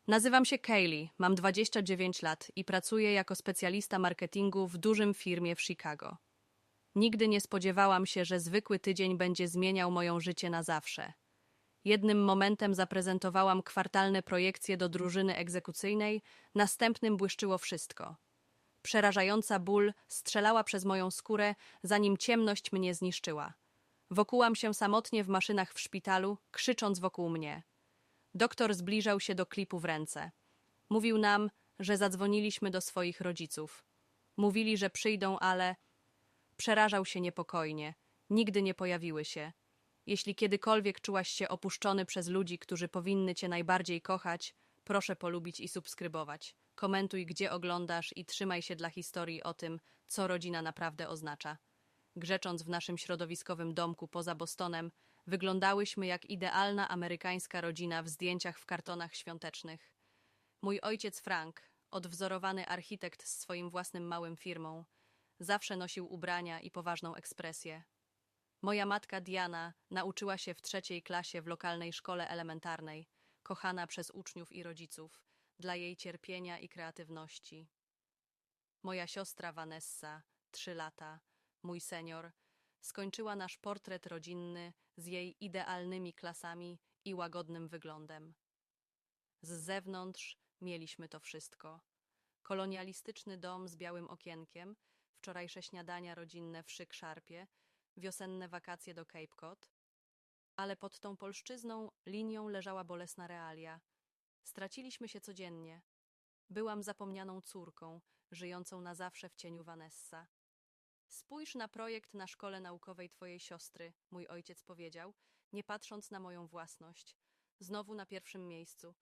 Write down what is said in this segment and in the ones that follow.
Nazywam się Kaylee, mam 29 lat i pracuję jako specjalista marketingu w dużym firmie w Chicago. Nigdy nie spodziewałam się, że zwykły tydzień będzie zmieniał moje życie na zawsze. Jednym momentem zaprezentowałam kwartalne projekcje do drużyny egzekucyjnej, następnym błyszczyło wszystko. Przerażająca ból strzelała przez moją skórę, zanim ciemność mnie zniszczyła. Wokułam się samotnie w maszynach w szpitalu, krzycząc wokół mnie. Doktor zbliżał się do klipu w ręce. Mówił nam, że zadzwoniliśmy do swoich rodziców. Mówili, że przyjdą, ale... Przerażał się niepokojnie. Nigdy nie pojawiły się. Jeśli kiedykolwiek czułaś się opuszczony przez ludzi, którzy powinny cię najbardziej kochać, proszę polubić i subskrybować. Komentuj, gdzie oglądasz i trzymaj się dla historii o tym, co rodzina naprawdę oznacza. Grzecząc w naszym środowiskowym domku poza Bostonem, wyglądałyśmy jak idealna amerykańska rodzina w zdjęciach w kartonach świątecznych. Mój ojciec Frank, odwzorowany architekt z swoim własnym małym firmą, zawsze nosił ubrania i poważną ekspresję. Moja matka Diana nauczyła się w 3. klasie w lokalnej szkole elementarnej, kochana przez uczniów i rodziców, dla jej cierpienia i kreatywności. Moja siostra Vanessa, 3 lata, mój senior, skończyła nasz portret rodzinny z jej idealnymi klasami i łagodnym wyglądem. Z zewnątrz mieliśmy to wszystko. Kolonialistyczny dom z białym okienkiem, wczorajsze śniadania rodzinne w szyk szarpie, wiosenne wakacje do Cape Cod. Ale pod tą polszczyzną linią leżała bolesna realia. Straciliśmy się codziennie. Byłam zapomnianą córką, żyjącą na zawsze w cieniu Vanessa. Spójrz na projekt na szkole naukowej twojej siostry, mój ojciec powiedział, nie patrząc na moją własność. Znowu na pierwszym miejscu.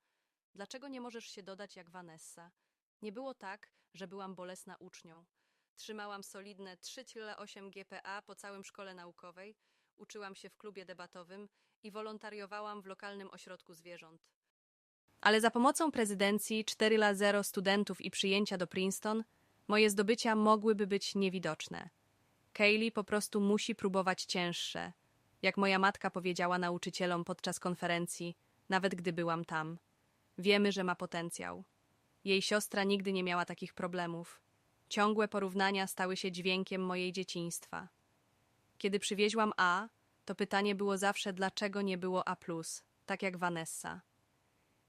Dlaczego nie możesz się dodać jak Vanessa? Nie było tak, że byłam bolesna ucznią. Trzymałam solidne 3,8 GPA po całym szkole naukowej, uczyłam się w klubie debatowym i wolontariowałam w lokalnym ośrodku zwierząt. Ale za pomocą prezydencji 4,0 studentów i przyjęcia do Princeton, moje zdobycia mogłyby być niewidoczne. Kaylee po prostu musi próbować cięższe, jak moja matka powiedziała nauczycielom podczas konferencji, nawet gdy byłam tam. Wiemy, że ma potencjał. Jej siostra nigdy nie miała takich problemów. Ciągłe porównania stały się dźwiękiem mojej dzieciństwa. Kiedy przywieźłam A, to pytanie było zawsze, dlaczego nie było A+, tak jak Vanessa.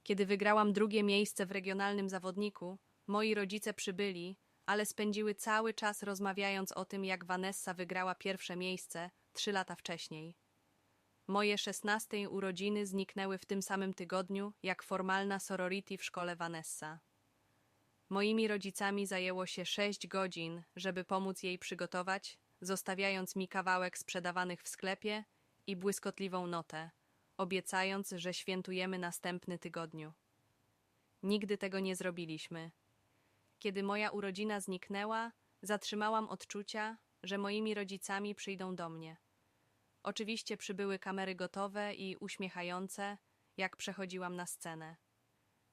Kiedy wygrałam 2. miejsce w regionalnym zawodniku, moi rodzice przybyli, ale spędziły cały czas rozmawiając o tym, jak Vanessa wygrała 1. miejsce 3 lata wcześniej. Moje 16. urodziny zniknęły w tym samym tygodniu, jak formalna sorority w szkole Vanessa. Moimi rodzicami zajęło się 6 godzin, żeby pomóc jej przygotować, zostawiając mi kawałek sprzedawanych w sklepie i błyskotliwą notę, obiecając, że świętujemy następny tygodniu. Nigdy tego nie zrobiliśmy. Kiedy moja urodzina zniknęła, zatrzymałam odczucia, że moimi rodzicami przyjdą do mnie. Oczywiście przybyły kamery gotowe i uśmiechające, jak przechodziłam na scenę.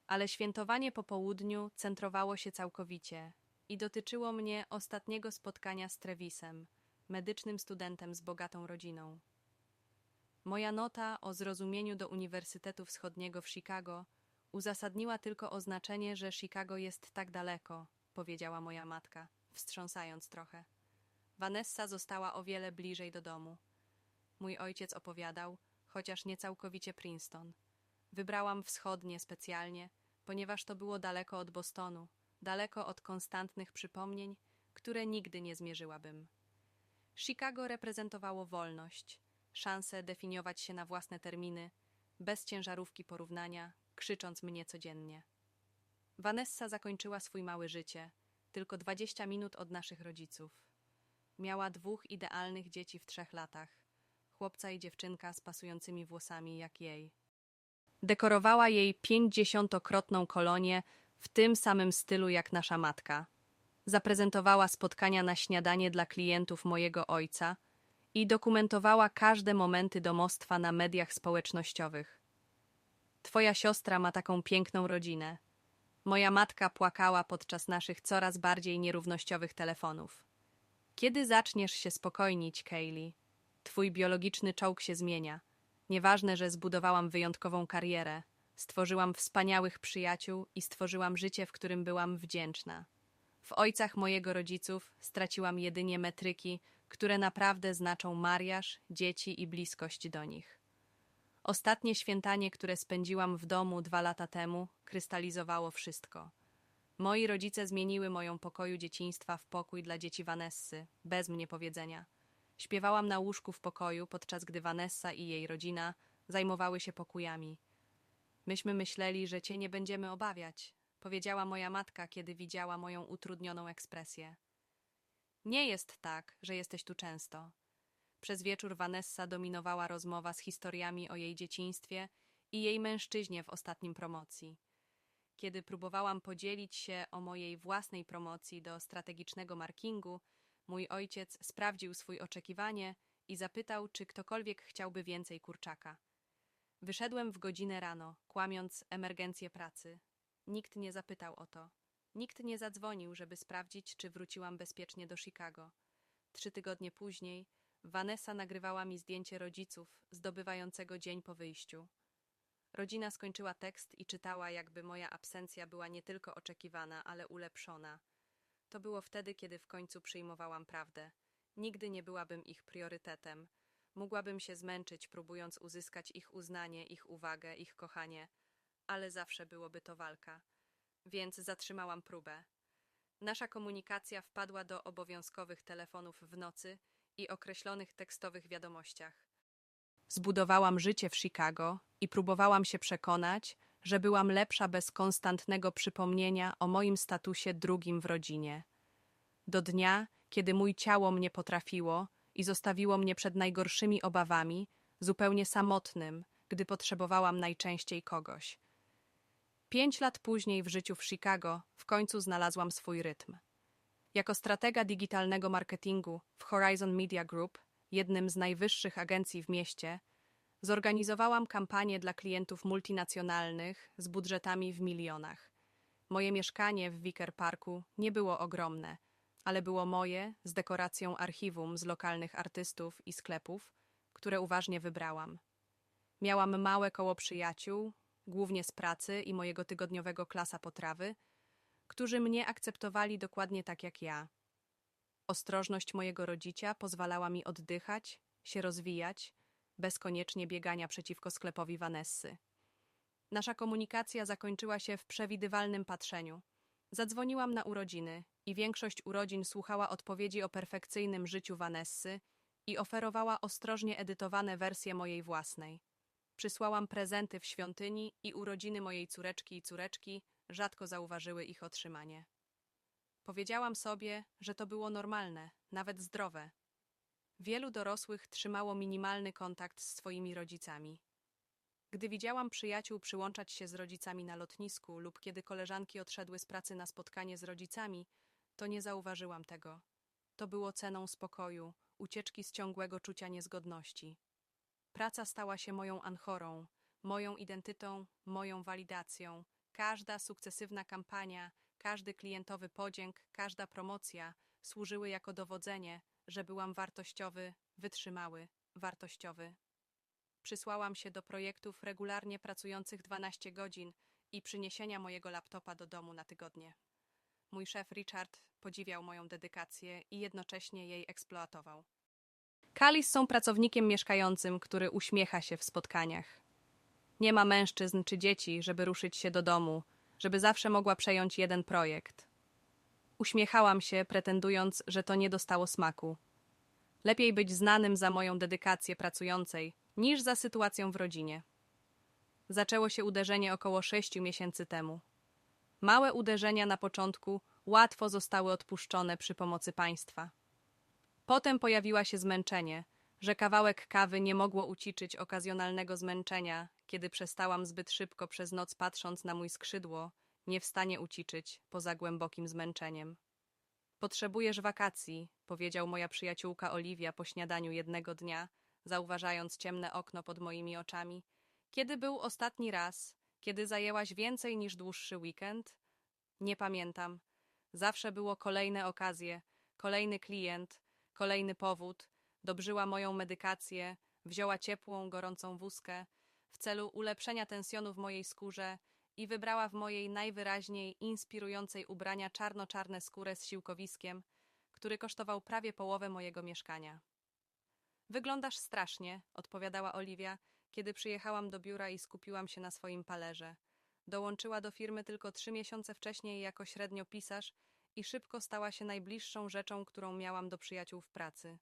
Ale świętowanie po południu centrowało się całkowicie i dotyczyło mnie ostatniego spotkania z Travisem, medycznym studentem z bogatą rodziną. Moja nota o zrozumieniu do Uniwersytetu Wschodniego w Chicago uzasadniła tylko oznaczenie, że Chicago jest tak daleko, powiedziała moja matka, wstrząsając trochę. Vanessa została o wiele bliżej do domu. Mój ojciec opowiadał, chociaż nie całkowicie Princeton. Wybrałam wschodnie specjalnie, ponieważ to było daleko od Bostonu, daleko od konstantnych przypomnień, które nigdy nie zmierzyłabym. Chicago reprezentowało wolność, szansę definiować się na własne terminy, bez ciężarówki porównania, krzycząc mnie codziennie. Vanessa zakończyła swój małe życie, tylko 20 minut od naszych rodziców. Miała 2 idealnych dzieci w 3 latach, chłopca i dziewczynka z pasującymi włosami jak jej. Dekorowała jej 50-krotną kolonię w tym samym stylu jak nasza matka. Zaprezentowała spotkania na śniadanie dla klientów mojego ojca i dokumentowała każde momenty domostwa na mediach społecznościowych. Twoja siostra ma taką piękną rodzinę. Moja matka płakała podczas naszych coraz bardziej nierównościowych telefonów. Kiedy zaczniesz się spokojnić, Kaylee? Twój biologiczny czołg się zmienia. Nieważne, że zbudowałam wyjątkową karierę. Stworzyłam wspaniałych przyjaciół i stworzyłam życie, w którym byłam wdzięczna. W ojcach mojego rodziców straciłam jedynie metryki, które naprawdę znaczą mariaż, dzieci i bliskość do nich. Ostatnie świętanie, które spędziłam w domu 2 lata temu, krystalizowało wszystko. Moi rodzice zmieniły moją pokoju dzieciństwa w pokój dla dzieci Vanessy, bez mnie powiedzenia. Śpiewałam na łóżku w pokoju, podczas gdy Vanessa i jej rodzina zajmowały się pokójami. Myśmy myśleli, że cię nie będziemy obawiać, powiedziała moja matka, kiedy widziała moją utrudnioną ekspresję. Nie jest tak, że jesteś tu często. Przez wieczór Vanessa dominowała rozmowa z historiami o jej dzieciństwie i jej mężczyźnie w ostatnim promocji. Kiedy próbowałam podzielić się o mojej własnej promocji do strategicznego marketingu, mój ojciec sprawdził swoje oczekiwanie i zapytał, czy ktokolwiek chciałby więcej kurczaka. Wyszedłem w godzinę rano, kłamiąc emergencję pracy. Nikt nie zapytał o to. Nikt nie zadzwonił, żeby sprawdzić, czy wróciłam bezpiecznie do Chicago. 3 tygodnie później Vanessa nagrywała mi zdjęcie rodziców, zdobywającego dzień po wyjściu. Rodzina skończyła tekst i czytała, jakby moja absencja była nie tylko oczekiwana, ale ulepszona. To było wtedy, kiedy w końcu przyjmowałam prawdę. Nigdy nie byłabym ich priorytetem. Mogłabym się zmęczyć, próbując uzyskać ich uznanie, ich uwagę, ich kochanie, ale zawsze byłoby to walka. Więc zatrzymałam próbę. Nasza komunikacja wpadła do obowiązkowych telefonów w nocy i określonych tekstowych wiadomościach. Zbudowałam życie w Chicago i próbowałam się przekonać, że byłam lepsza bez konstantnego przypomnienia o moim statusie drugim w rodzinie. Do dnia, kiedy mój ciało mnie potrafiło i zostawiło mnie przed najgorszymi obawami, zupełnie samotnym, gdy potrzebowałam najczęściej kogoś. 5 lat później w życiu w Chicago w końcu znalazłam swój rytm. Jako stratega digitalnego marketingu w Horizon Media Group, jednym z najwyższych agencji w mieście, zorganizowałam kampanię dla klientów multinacjonalnych z budżetami w milionach. Moje mieszkanie w Wicker Parku nie było ogromne, ale było moje, z dekoracją archiwum z lokalnych artystów i sklepów, które uważnie wybrałam. Miałam małe koło przyjaciół, głównie z pracy i mojego tygodniowego klasa potrawy, którzy mnie akceptowali dokładnie tak jak ja. Ostrożność mojego rodzicia pozwalała mi oddychać, się rozwijać, bez koniecznie biegania przeciwko sklepowi Vanessy. Nasza komunikacja zakończyła się w przewidywalnym patrzeniu. Zadzwoniłam na urodziny i większość urodzin słuchała odpowiedzi o perfekcyjnym życiu Vanessy i oferowała ostrożnie edytowane wersje mojej własnej. Przysłałam prezenty w świątyni i urodziny mojej córeczki i córeczki rzadko zauważyły ich otrzymanie. Powiedziałam sobie, że to było normalne, nawet zdrowe. Wielu dorosłych trzymało minimalny kontakt z swoimi rodzicami. Gdy widziałam przyjaciół przyłączać się z rodzicami na lotnisku lub kiedy koleżanki odszedły z pracy na spotkanie z rodzicami, to nie zauważyłam tego. To było ceną spokoju, ucieczki z ciągłego czucia niezgodności. Praca stała się moją anchorą, moją identytą, moją walidacją. Każda sukcesywna kampania, każdy klientowy podzięk, każda promocja służyły jako dowodzenie, że byłam wartościowy, wytrzymały, wartościowy. Przysłałam się do projektów regularnie pracujących 12 godzin i przyniesienia mojego laptopa do domu na tygodnie. Mój szef Richard podziwiał moją dedykację i jednocześnie jej eksploatował. Kalis są pracownikiem mieszkającym, który uśmiecha się w spotkaniach. Nie ma mężczyzn czy dzieci, żeby ruszyć się do domu, żeby zawsze mogła przejąć jeden projekt. Uśmiechałam się, pretendując, że to nie dostało smaku. Lepiej być znanym za moją dedykację pracującej, niż za sytuacją w rodzinie. Zaczęło się uderzenie około 6 miesięcy temu. Małe uderzenia na początku łatwo zostały odpuszczone przy pomocy państwa. Potem pojawiło się zmęczenie, że kawałek kawy nie mogło uciczyć okazjonalnego zmęczenia, kiedy przestałam zbyt szybko przez noc patrząc na mój skrzydło, nie w stanie uciczyć poza głębokim zmęczeniem. Potrzebujesz wakacji, powiedział moja przyjaciółka Oliwia po śniadaniu jednego dnia, zauważając ciemne okno pod moimi oczami. Kiedy był ostatni raz, kiedy zajęłaś więcej niż dłuższy weekend? Nie pamiętam. Zawsze było kolejne okazje, kolejny klient, kolejny powód. Dobrzyła moją medykację, wzięła ciepłą, gorącą wózkę. w celu ulepszenia tensionu w mojej skórze i wybrała w mojej najwyraźniej inspirującej ubrania czarno-czarne skórę z siłkowiskiem, który kosztował prawie połowę mojego mieszkania. Wyglądasz strasznie, odpowiadała Oliwia, kiedy przyjechałam do biura i skupiłam się na swoim palerze. Dołączyła do firmy tylko 3 miesiące wcześniej jako średniopisarz i szybko stała się najbliższą rzeczą, którą miałam do przyjaciół w pracy.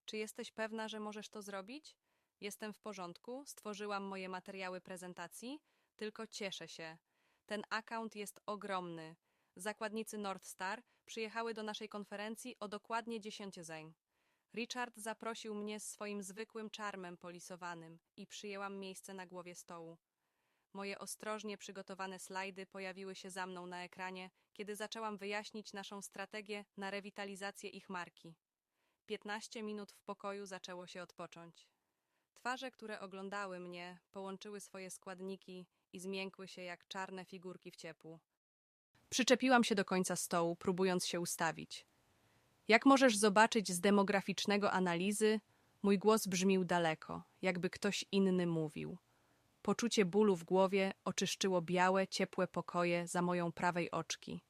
Czy jesteś pewna, że możesz to zrobić? Jestem w porządku, stworzyłam moje materiały prezentacji, tylko cieszę się. Ten account jest ogromny. Zakładnicy North Star przyjechały do naszej konferencji o dokładnie 10 zeń. Richard zaprosił mnie z swoim zwykłym czarmem polisowanym i przyjęłam miejsce na głowie stołu. Moje ostrożnie przygotowane slajdy pojawiły się za mną na ekranie, kiedy zaczęłam wyjaśnić naszą strategię na rewitalizację ich marki. 15 minut w pokoju zaczęło się odpocząć. Twarze, które oglądały mnie, połączyły swoje składniki i zmiękły się jak czarne figurki w ciepłu. Przyczepiłam się do końca stołu, próbując się ustawić. Jak możesz zobaczyć z demograficznego analizy, mój głos brzmił daleko, jakby ktoś inny mówił. Poczucie bólu w głowie oczyszczyło białe, ciepłe pokoje za moją prawej oczki.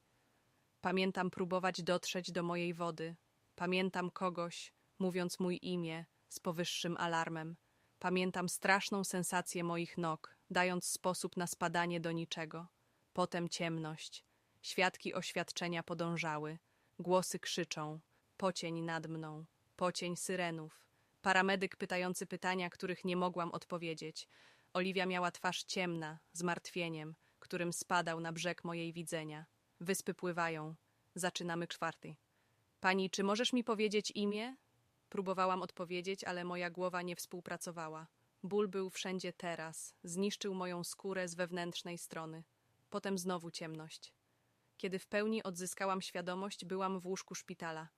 Pamiętam próbować dotrzeć do mojej wody. Pamiętam kogoś, mówiąc mój imię, z powyższym alarmem. Pamiętam straszną sensację moich nóg, dając sposób na spadanie do niczego. Potem ciemność. Świadki oświadczenia podążały. Głosy krzyczą. Pocień nad mną. Pocień syrenów. Paramedyk pytający pytania, których nie mogłam odpowiedzieć. Oliwia miała twarz ciemna, zmartwieniem, którym spadał na brzeg mojej widzenia. Wyspy pływają. Zaczynamy 4. Pani, czy możesz mi powiedzieć imię? Próbowałam odpowiedzieć, ale moja głowa nie współpracowała. Ból był wszędzie teraz. Zniszczył moją skórę z wewnętrznej strony. Potem znowu ciemność. Kiedy w pełni odzyskałam świadomość, byłam w łóżku szpitala.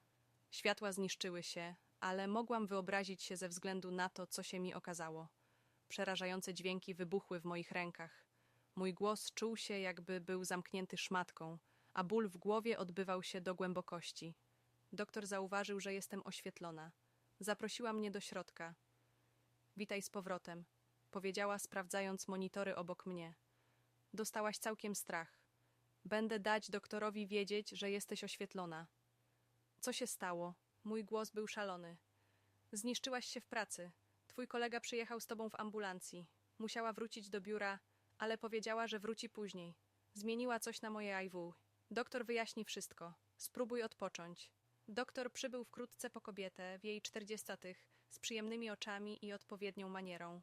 Światła zniszczyły się, ale mogłam wyobrazić się ze względu na to, co się mi okazało. Przerażające dźwięki wybuchły w moich rękach. Mój głos czuł się, jakby był zamknięty szmatką, a ból w głowie odbywał się do głębokości. Doktor zauważył, że jestem oświetlona. Zaprosiła mnie do środka. Witaj z powrotem, powiedziała, sprawdzając monitory obok mnie. Dostałaś całkiem strach. Będę dać doktorowi wiedzieć, że jesteś oświetlona. Co się stało? Mój głos był szalony. Zniszczyłaś się w pracy. Twój kolega przyjechał z tobą w ambulancji. Musiała wrócić do biura, ale powiedziała, że wróci później. Zmieniła coś na moje IW. Doktor wyjaśni wszystko. Spróbuj odpocząć. Doktor przybył wkrótce po kobietę, w jej 40, z przyjemnymi oczami i odpowiednią manierą.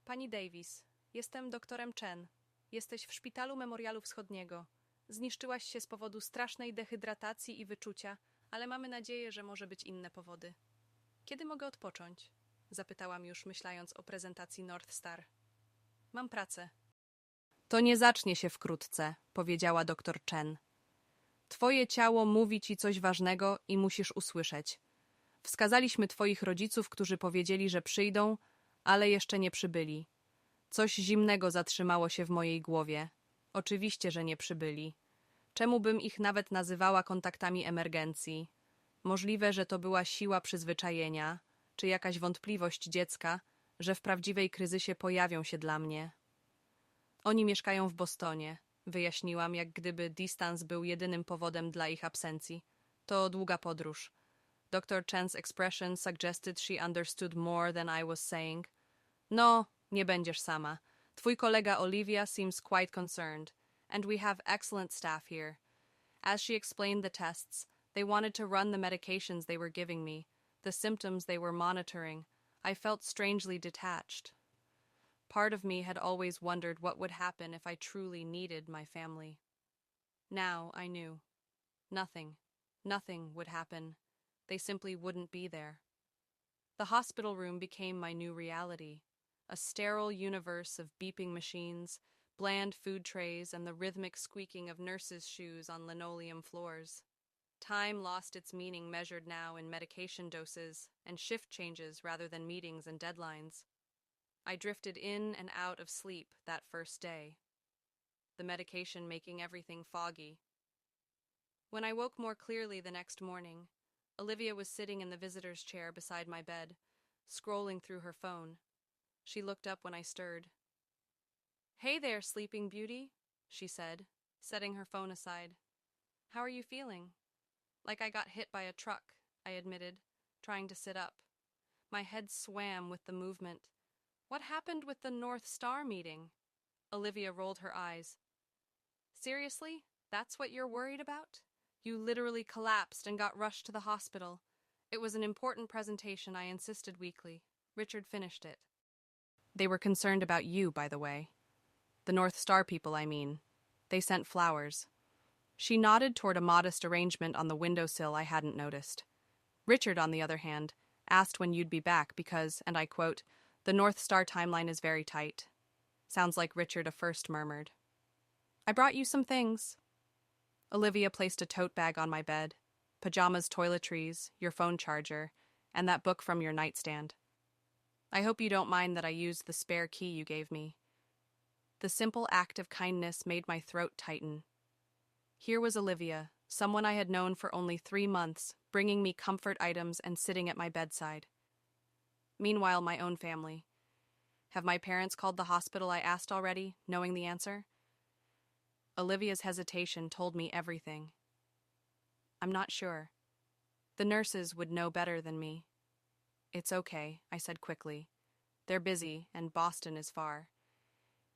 Pani Davis, jestem doktorem Chen. Jesteś w szpitalu Memorialu Wschodniego. Zniszczyłaś się z powodu strasznej dehydratacji i wyczucia, ale mamy nadzieję, że może być inne powody. Kiedy mogę odpocząć? Zapytałam już, myśląc o prezentacji North Star. Mam pracę. To nie zacznie się wkrótce, powiedziała dr Chen. Twoje ciało mówi ci coś ważnego i musisz usłyszeć. Wskazaliśmy twoich rodziców, którzy powiedzieli, że przyjdą, ale jeszcze nie przybyli. Coś zimnego zatrzymało się w mojej głowie. Oczywiście, że nie przybyli. Czemu bym ich nawet nazywała kontaktami emergencji? Możliwe, że to była siła przyzwyczajenia, czy jakaś wątpliwość dziecka, że w prawdziwej kryzysie pojawią się dla mnie. Oni mieszkają w Bostonie, wyjaśniłam, jak gdyby dystans był jedynym powodem dla ich absencji. To długa podróż. Dr. Chen's expression suggested she understood more than I was saying. No, nie będziesz sama. Twój kolega Olivia seems quite concerned, and we have excellent staff here. As she explained the tests, they wanted to run the medications they were giving me, the symptoms they were monitoring. I felt strangely detached. Part of me had always wondered what would happen if I truly needed my family. Now I knew. Nothing would happen. They simply wouldn't be there. The hospital room became my new reality, a sterile universe of beeping machines, bland food trays, and the rhythmic squeaking of nurses' shoes on linoleum floors. Time lost its meaning, measured now in medication doses and shift changes rather than meetings and deadlines. I drifted in and out of sleep that first day, the medication making everything foggy. When I woke more clearly the next morning, Olivia was sitting in the visitor's chair beside my bed, scrolling through her phone. She looked up when I stirred. "Hey there, Sleeping Beauty," she said, setting her phone aside. "How are you feeling?" "Like I got hit by a truck," I admitted, trying to sit up. My head swam with the movement. "What happened with the North Star meeting?" Olivia rolled her eyes. "Seriously? That's what you're worried about? You literally collapsed and got rushed to the hospital. It was an important presentation, I insisted weakly. Richard finished it. They were concerned about you, by the way. The North Star people, I mean. They sent flowers." She nodded toward a modest arrangement on the windowsill I hadn't noticed. Richard, on the other hand, asked when you'd be back because, and I quote, "the North Star timeline is very tight." Sounds like Richard a first murmured. "I brought you some things." Olivia placed a tote bag on my bed, pajamas, toiletries, your phone charger, and that book from your nightstand. "I hope you don't mind that I used the spare key you gave me." The simple act of kindness made my throat tighten. Here was Olivia, someone I had known for only 3 months, bringing me comfort items and sitting at my bedside. Meanwhile, my own family. "Have my parents called the hospital?" I asked already, knowing the answer. Olivia's hesitation told me everything. "I'm not sure. The nurses would know better than me." "It's okay," I said quickly. "They're busy, and Boston is far."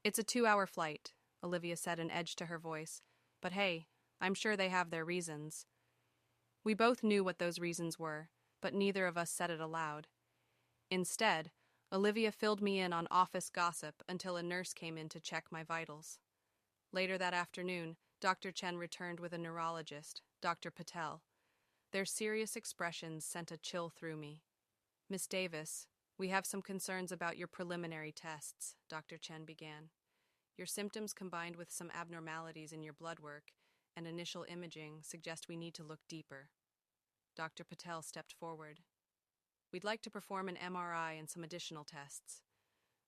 "It's a 2-hour flight," Olivia said, an edge to her voice. "But hey, I'm sure they have their reasons." We both knew what those reasons were, but neither of us said it aloud. Instead, Olivia filled me in on office gossip until a nurse came in to check my vitals. Later that afternoon, Dr. Chen returned with a neurologist, Dr. Patel. Their serious expressions sent a chill through me. "Miss Davis, we have some concerns about your preliminary tests," Dr. Chen began. "Your symptoms combined with some abnormalities in your blood work and initial imaging suggest we need to look deeper." Dr. Patel stepped forward. "We'd like to perform an MRI and some additional tests.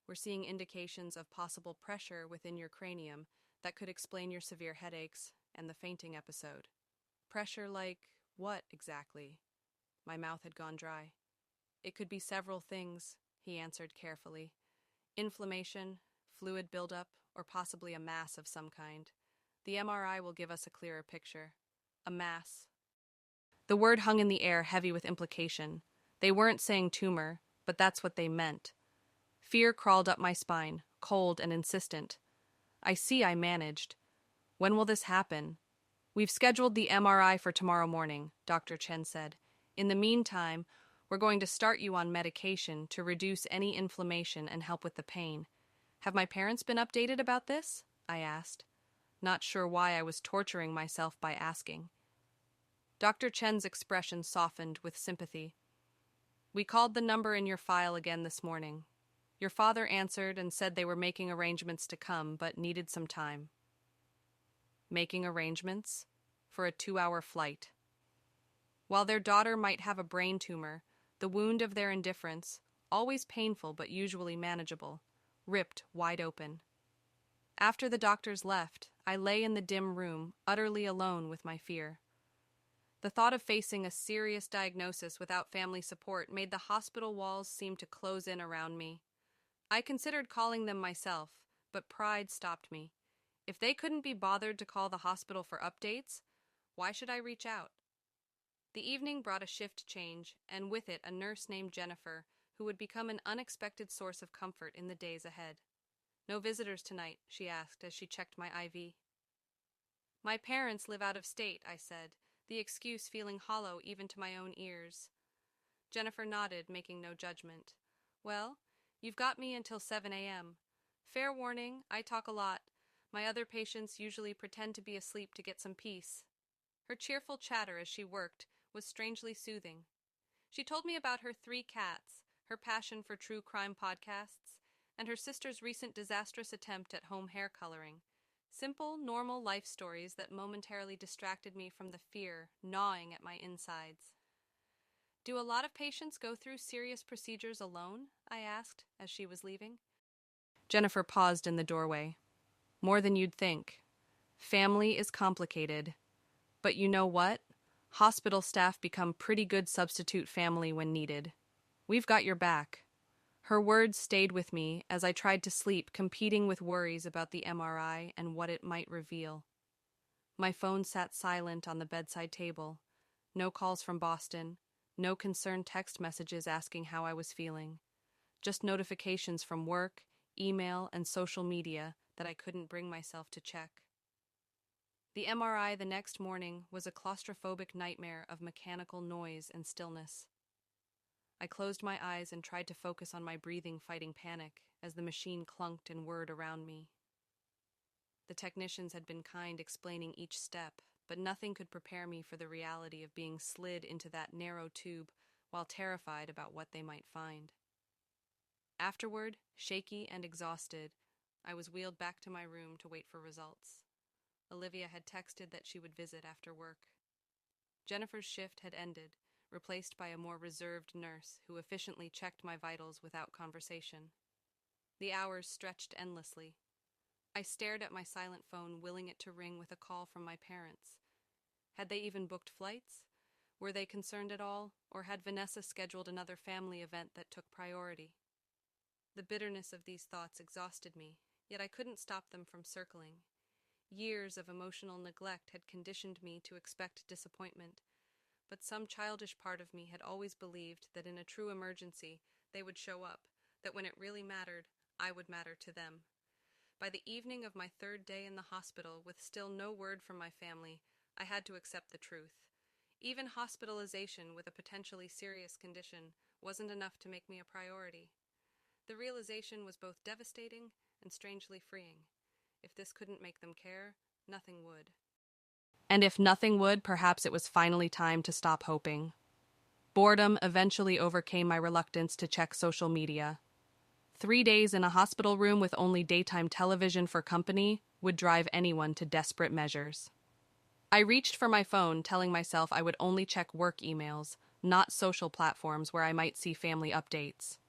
We're seeing indications of possible pressure within your cranium that could explain your severe headaches and the fainting episode." "Pressure like what exactly?" My mouth had gone dry. "It could be several things," he answered carefully. "Inflammation, fluid buildup, or possibly a mass of some kind. The MRI will give us a clearer picture." A mass. The word hung in the air, heavy with implication. They weren't saying tumor, but that's what they meant. Fear crawled up my spine, cold and insistent. "I see," I managed. "When will this happen?" "We've scheduled the MRI for tomorrow morning," Dr. Chen said. "In the meantime, we're going to start you on medication to reduce any inflammation and help with the pain." "Have my parents been updated about this?" I asked, not sure why I was torturing myself by asking. Dr. Chen's expression softened with sympathy. "We called the number in your file again this morning. Your father answered and said they were making arrangements to come, but needed some time." Making arrangements? For a 2-hour flight. While their daughter might have a brain tumor, the wound of their indifference, always painful but usually manageable, ripped wide open. After the doctors left, I lay in the dim room, utterly alone with my fear. The thought of facing a serious diagnosis without family support made the hospital walls seem to close in around me. I considered calling them myself, but pride stopped me. If they couldn't be bothered to call the hospital for updates, why should I reach out? The evening brought a shift change, and with it a nurse named Jennifer, who would become an unexpected source of comfort in the days ahead. "No visitors tonight?" she asked as she checked my IV. "My parents live out of state," I said, the excuse feeling hollow even to my own ears. Jennifer nodded, making no judgment. "Well, you've got me until 7 a.m. Fair warning, I talk a lot. My other patients usually pretend to be asleep to get some peace." Her cheerful chatter as she worked was strangely soothing. She told me about her 3 cats, her passion for true crime podcasts, and her sister's recent disastrous attempt at home hair coloring. Simple, normal life stories that momentarily distracted me from the fear gnawing at my insides. "Do a lot of patients go through serious procedures alone?" I asked as she was leaving. Jennifer paused in the doorway. "More than you'd think. Family is complicated. But you know what? Hospital staff become pretty good substitute family when needed. We've got your back." Her words stayed with me as I tried to sleep, competing with worries about the MRI and what it might reveal. My phone sat silent on the bedside table. No calls from Boston, no concerned text messages asking how I was feeling. Just notifications from work, email, and social media that I couldn't bring myself to check. The MRI the next morning was a claustrophobic nightmare of mechanical noise and stillness. I closed my eyes and tried to focus on my breathing, fighting panic as the machine clunked and whirred around me. The technicians had been kind, explaining each step, but nothing could prepare me for the reality of being slid into that narrow tube while terrified about what they might find. Afterward, shaky and exhausted, I was wheeled back to my room to wait for results. Olivia had texted that she would visit after work. Jennifer's shift had ended, replaced by a more reserved nurse who efficiently checked my vitals without conversation. The hours stretched endlessly. I stared at my silent phone, willing it to ring with a call from my parents. Had they even booked flights? Were they concerned at all, or had Vanessa scheduled another family event that took priority? The bitterness of these thoughts exhausted me, yet I couldn't stop them from circling. Years of emotional neglect had conditioned me to expect disappointment, but some childish part of me had always believed that in a true emergency they would show up, that when it really mattered, I would matter to them. By the evening of my third day in the hospital, with still no word from my family, I had to accept the truth. Even hospitalization with a potentially serious condition wasn't enough to make me a priority. The realization was both devastating and strangely freeing. If this couldn't make them care, nothing would. And if nothing would, perhaps it was finally time to stop hoping. Boredom eventually overcame my reluctance to check social media. 3 days in a hospital room with only daytime television for company would drive anyone to desperate measures. I reached for my phone, telling myself I would only check work emails, not social platforms where I might see family updates.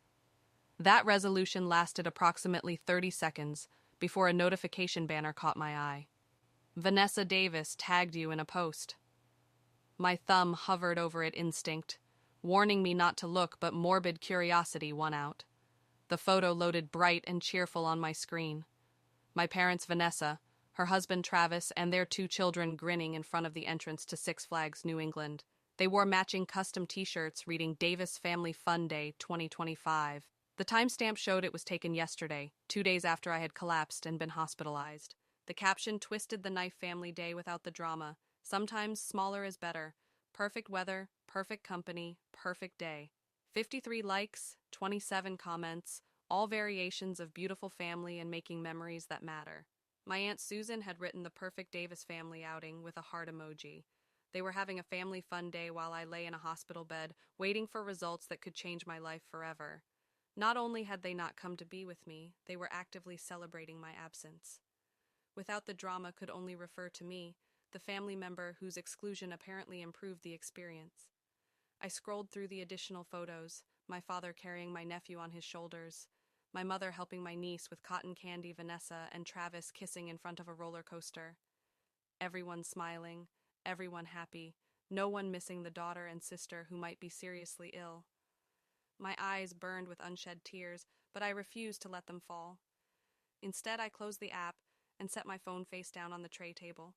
That resolution lasted approximately 30 seconds before a notification banner caught my eye. Vanessa Davis tagged you in a post. My thumb hovered over it instinct, warning me not to look, but morbid curiosity won out. The photo loaded bright and cheerful on my screen. My parents Vanessa, her husband Travis, and their 2 children grinning in front of the entrance to Six Flags New England. They wore matching custom t-shirts reading Davis Family Fun Day 2025. The timestamp showed it was taken yesterday, 2 days after I had collapsed and been hospitalized. The caption twisted the knife family day without the drama. Sometimes smaller is better. Perfect weather, perfect company, perfect day. 53 likes, 27 comments, all variations of beautiful family and making memories that matter. My Aunt Susan had written the perfect Davis family outing with a heart emoji. They were having a family fun day while I lay in a hospital bed, waiting for results that could change my life forever. Not only had they not come to be with me, they were actively celebrating my absence. Without the drama could only refer to me, the family member whose exclusion apparently improved the experience. I scrolled through the additional photos, my father carrying my nephew on his shoulders, my mother helping my niece with cotton candy, Vanessa and Travis kissing in front of a roller coaster. Everyone smiling, everyone happy, no one missing the daughter and sister who might be seriously ill. My eyes burned with unshed tears, but I refused to let them fall. Instead, I closed the app and set my phone face down on the tray table.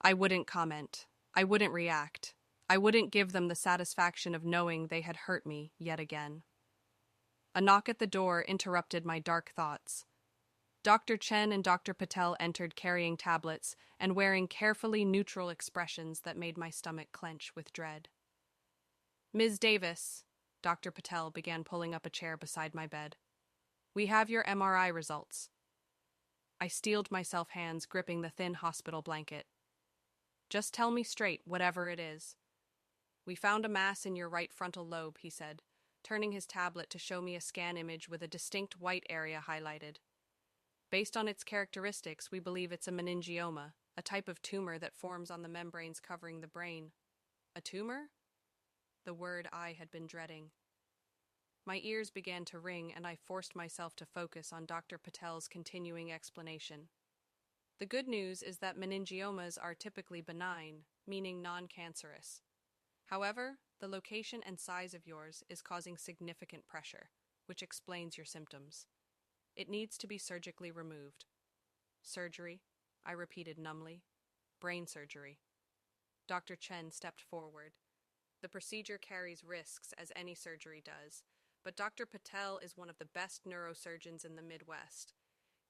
I wouldn't comment. I wouldn't react. I wouldn't give them the satisfaction of knowing they had hurt me yet again. A knock at the door interrupted my dark thoughts. Dr. Chen and Dr. Patel entered carrying tablets and wearing carefully neutral expressions that made my stomach clench with dread. Ms. Davis, Dr. Patel began pulling up a chair beside my bed. We have your MRI results. I steeled myself, hands gripping the thin hospital blanket. Just tell me straight, whatever it is. We found a mass in your right frontal lobe, he said, turning his tablet to show me a scan image with a distinct white area highlighted. Based on its characteristics, we believe it's a meningioma, a type of tumor that forms on the membranes covering the brain. A tumor? The word I had been dreading. My ears began to ring, and I forced myself to focus on Dr. Patel's continuing explanation. The good news is that meningiomas are typically benign, meaning non-cancerous. However, the location and size of yours is causing significant pressure, which explains your symptoms. It needs to be surgically removed. Surgery, I repeated numbly. Brain surgery. Dr. Chen stepped forward. The procedure carries risks, as any surgery does, but Dr. Patel is one of the best neurosurgeons in the Midwest.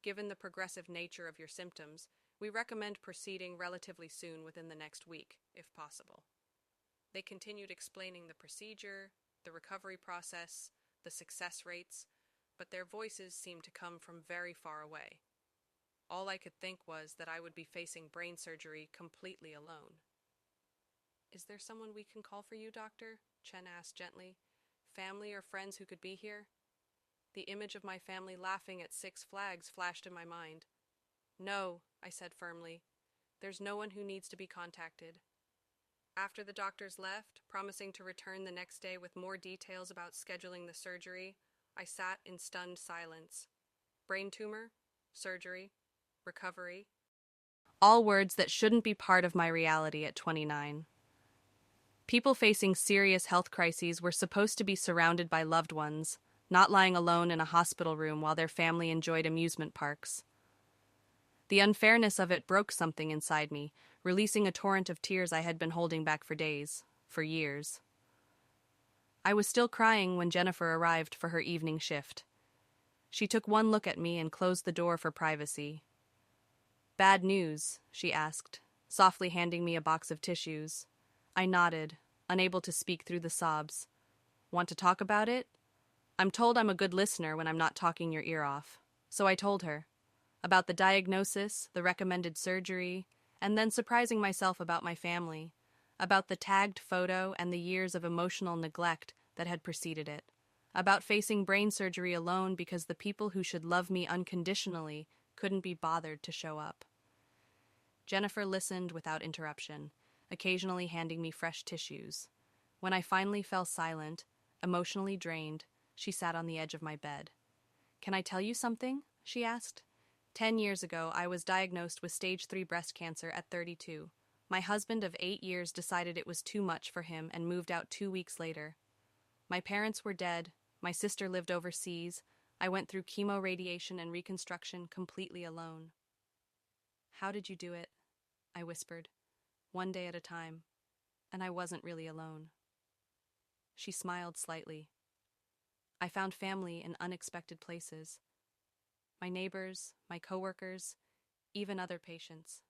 Given the progressive nature of your symptoms, we recommend proceeding relatively soon within the next week, if possible. They continued explaining the procedure, the recovery process, the success rates, but their voices seemed to come from very far away. All I could think was that I would be facing brain surgery completely alone. "Is there someone we can call for you, doctor?" Chen asked gently. "Family or friends who could be here?" The image of my family laughing at Six Flags flashed in my mind. "No," I said firmly. "There's no one who needs to be contacted." After the doctors left, promising to return the next day with more details about scheduling the surgery, I sat in stunned silence. Brain tumor, surgery, recovery. All words that shouldn't be part of my reality at 29. People facing serious health crises were supposed to be surrounded by loved ones, not lying alone in a hospital room while their family enjoyed amusement parks. The unfairness of it broke something inside me, releasing a torrent of tears I had been holding back for days, for years. I was still crying when Jennifer arrived for her evening shift. She took one look at me and closed the door for privacy. "Bad news?" she asked, softly handing me a box of tissues. I nodded, unable to speak through the sobs. "Want to talk about it?" I'm told I'm a good listener when I'm not talking your ear off. So I told her. About the diagnosis, the recommended surgery, and then surprising myself about my family. About the tagged photo and the years of emotional neglect that had preceded it. About facing brain surgery alone because the people who should love me unconditionally couldn't be bothered to show up. Jennifer listened without interruption, occasionally handing me fresh tissues. When I finally fell silent, emotionally drained, she sat on the edge of my bed. "Can I tell you something?" she asked. 10 years ago, I was diagnosed with stage 3 breast cancer at 32. My husband of 8 years decided it was too much for him and moved out 2 weeks later. My parents were dead. My sister lived overseas. I went through chemo, radiation, and reconstruction completely alone. "How did you do it?" I whispered. "One day at a time. And I wasn't really alone." She smiled slightly. "I found family in unexpected places. My neighbors, my coworkers, even other patients.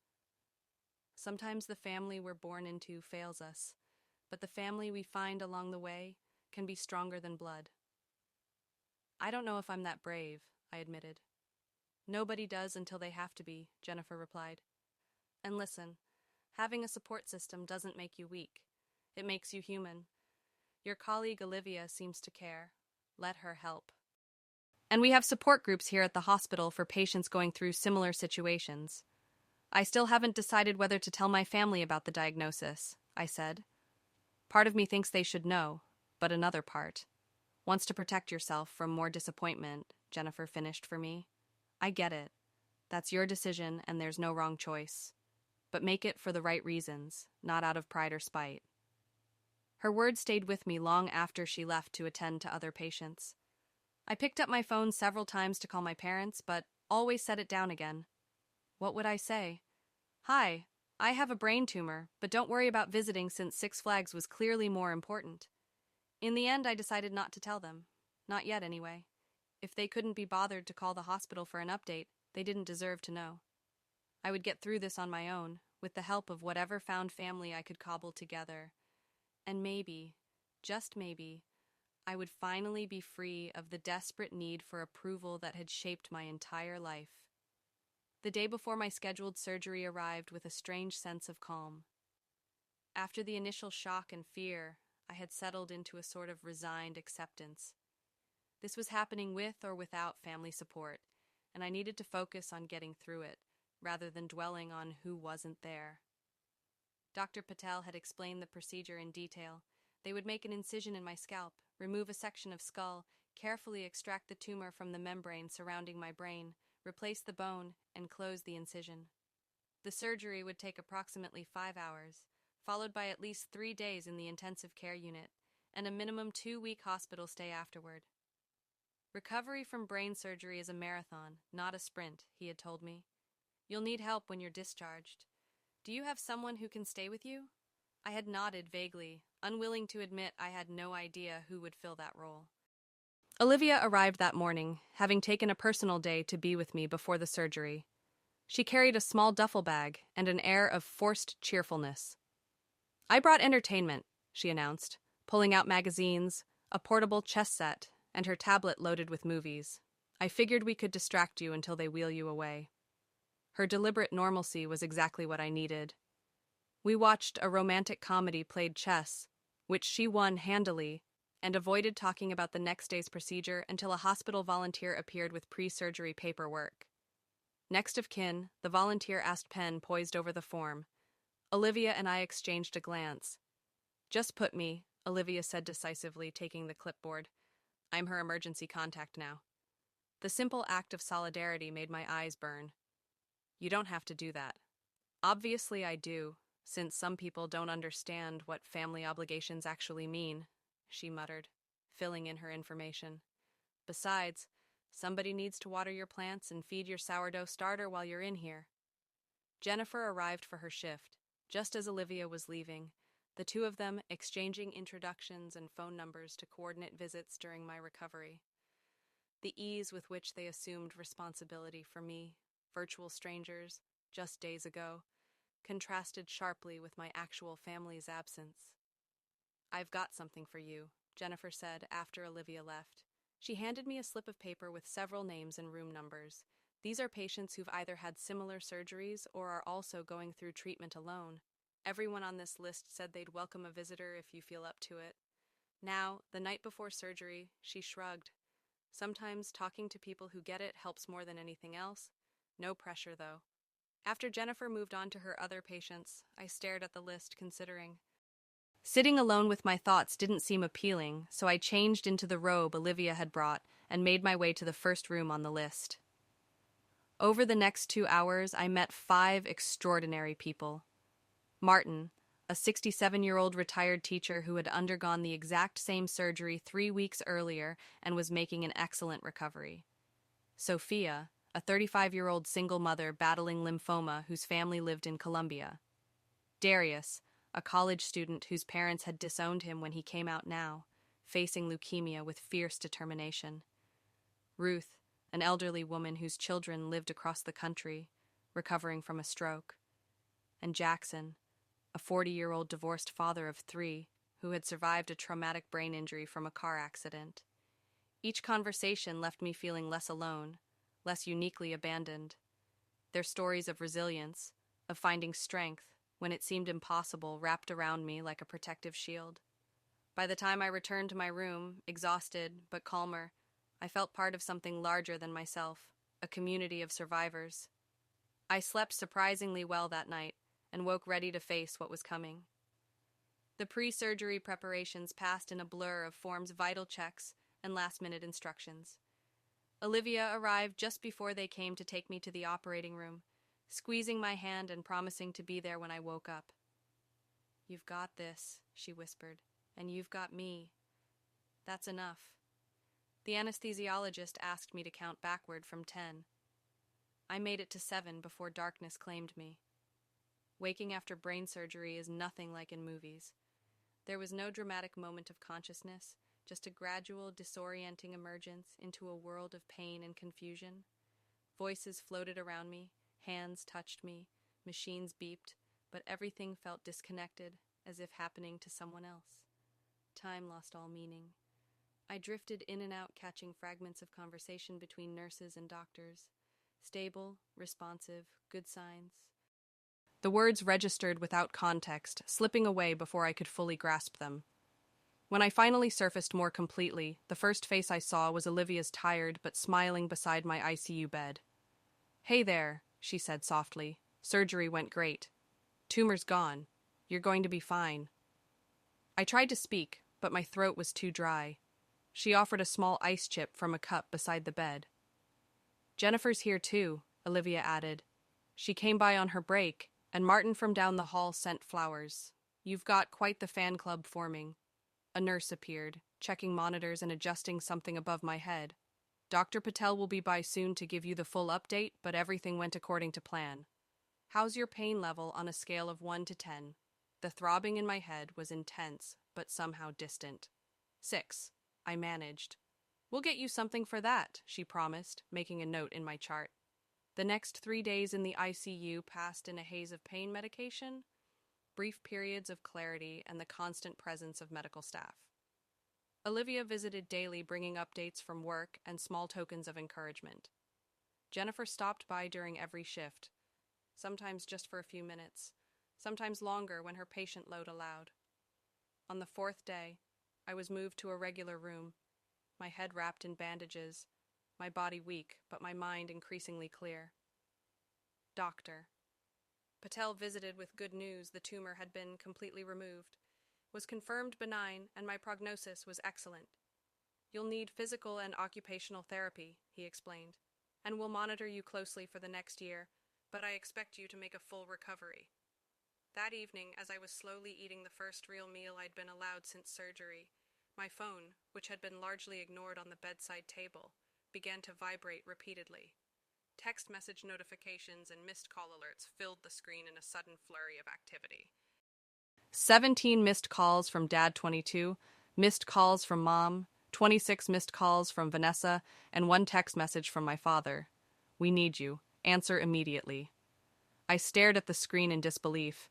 Sometimes the family we're born into fails us, but the family we find along the way can be stronger than blood." "I don't know if I'm that brave," I admitted. "Nobody does until they have to be," Jennifer replied. "And listen, having a support system doesn't make you weak. It makes you human. Your colleague Olivia seems to care. Let her help. And we have support groups here at the hospital for patients going through similar situations. I still haven't decided whether to tell my family about the diagnosis," I said. "Part of me thinks they should know, but another part wants to protect yourself from more disappointment," Jennifer finished for me. "I get it. That's your decision and there's no wrong choice. But make it for the right reasons, not out of pride or spite." Her words stayed with me long after she left to attend to other patients. I picked up my phone several times to call my parents, but always set it down again. What would I say? "Hi, I have a brain tumor, but don't worry about visiting since Six Flags was clearly more important." In the end, I decided not to tell them. Not yet, anyway. If they couldn't be bothered to call the hospital for an update, they didn't deserve to know. I would get through this on my own, with the help of whatever found family I could cobble together. And maybe, just maybe, I would finally be free of the desperate need for approval that had shaped my entire life. The day before my scheduled surgery arrived with a strange sense of calm. After the initial shock and fear, I had settled into a sort of resigned acceptance. This was happening with or without family support, and I needed to focus on getting through it, rather than dwelling on who wasn't there. Dr. Patel had explained the procedure in detail. They would make an incision in my scalp, remove a section of skull, carefully extract the tumor from the membrane surrounding my brain, replace the bone, and close the incision. The surgery would take approximately 5 hours, followed by at least 3 days in the intensive care unit, and a minimum 2-week hospital stay afterward. Recovery from brain surgery is a marathon, not a sprint, he had told me. You'll need help when you're discharged. Do you have someone who can stay with you? I had nodded vaguely, unwilling to admit I had no idea who would fill that role. Olivia arrived that morning, having taken a personal day to be with me before the surgery. She carried a small duffel bag and an air of forced cheerfulness. I brought entertainment, she announced, pulling out magazines, a portable chess set, and her tablet loaded with movies. I figured we could distract you until they wheel you away. Her deliberate normalcy was exactly what I needed. We watched a romantic comedy played chess, which she won handily, and avoided talking about the next day's procedure until a hospital volunteer appeared with pre-surgery paperwork. Next of kin, the volunteer asked pen poised over the form. Olivia and I exchanged a glance. "Just put me," Olivia said decisively, taking the clipboard. "I'm her emergency contact now." The simple act of solidarity made my eyes burn. "You don't have to do that." "Obviously I do, since some people don't understand what family obligations actually mean," she muttered, filling in her information. "Besides, somebody needs to water your plants and feed your sourdough starter while you're in here." Jennifer arrived for her shift, just as Olivia was leaving, the two of them exchanging introductions and phone numbers to coordinate visits during my recovery. The ease with which they assumed responsibility for me, virtual strangers, just days ago, contrasted sharply with my actual family's absence. "I've got something for you," Jennifer said after Olivia left. She handed me a slip of paper with several names and room numbers. These are patients who've either had similar surgeries or are also going through treatment alone. Everyone on this list said they'd welcome a visitor if you feel up to it. Now, the night before surgery, she shrugged. Sometimes talking to people who get it helps more than anything else. No pressure, though. After Jennifer moved on to her other patients, I stared at the list, considering. Sitting alone with my thoughts didn't seem appealing, so I changed into the robe Olivia had brought and made my way to the first room on the list. Over the next 2 hours, I met 5 extraordinary people. Martin, a 67-year-old retired teacher who had undergone the exact same surgery 3 weeks earlier and was making an excellent recovery. Sophia, a 35-year-old single mother battling lymphoma whose family lived in Colombia. Darius, a college student whose parents had disowned him when he came out now, facing leukemia with fierce determination. Ruth, an elderly woman whose children lived across the country, recovering from a stroke. And Jackson, a 40-year-old divorced father of 3 who had survived a traumatic brain injury from a car accident. Each conversation left me feeling less alone, less uniquely abandoned. Their stories of resilience, of finding strength when it seemed impossible, wrapped around me like a protective shield. By the time I returned to my room, exhausted but calmer, I felt part of something larger than myself, a community of survivors. I slept surprisingly well that night and woke ready to face what was coming. The pre-surgery preparations passed in a blur of forms, vital checks, and last-minute instructions. Olivia arrived just before they came to take me to the operating room, squeezing my hand and promising to be there when I woke up. "You've got this," she whispered, "and you've got me. That's enough." The anesthesiologist asked me to count backward from 10. I made it to 7 before darkness claimed me. Waking after brain surgery is nothing like in movies. There was no dramatic moment of consciousness, just a gradual, disorienting emergence into a world of pain and confusion. Voices floated around me, hands touched me, machines beeped, but everything felt disconnected, as if happening to someone else. Time lost all meaning. I drifted in and out, catching fragments of conversation between nurses and doctors. Stable, responsive, good signs. The words registered without context, slipping away before I could fully grasp them. When I finally surfaced more completely, the first face I saw was Olivia's tired but smiling beside my ICU bed. "Hey there," she said softly. "Surgery went great. Tumor's gone. You're going to be fine." I tried to speak, but my throat was too dry. She offered a small ice chip from a cup beside the bed. "Jennifer's here too," Olivia added. "She came by on her break, and Martin from down the hall sent flowers. You've got quite the fan club forming." A nurse appeared, checking monitors and adjusting something above my head. Dr. Patel will be by soon to give you the full update, but everything went according to plan. How's your pain level on a scale of 1 to 10? The throbbing in my head was intense, but somehow distant. 6. I managed. We'll get you something for that, she promised, making a note in my chart. The next 3 days in the ICU passed in a haze of pain medication, brief periods of clarity, and the constant presence of medical staff. Olivia visited daily, bringing updates from work and small tokens of encouragement. Jennifer stopped by during every shift, sometimes just for a few minutes, sometimes longer when her patient load allowed. On the 4th day, I was moved to a regular room, my head wrapped in bandages, my body weak, but my mind increasingly clear. Doctor. Patel visited with good news. The tumor had been completely removed, was confirmed benign, and my prognosis was excellent. You'll need physical and occupational therapy, he explained, and we'll monitor you closely for the next year, but I expect you to make a full recovery. That evening, as I was slowly eating the first real meal I'd been allowed since surgery, my phone, which had been largely ignored on the bedside table, began to vibrate repeatedly. Text message notifications and missed call alerts filled the screen in a sudden flurry of activity. 17 missed calls from Dad 22, missed calls from Mom, 26 missed calls from Vanessa, and 1 text message from my father. We need you. Answer immediately. I stared at the screen in disbelief.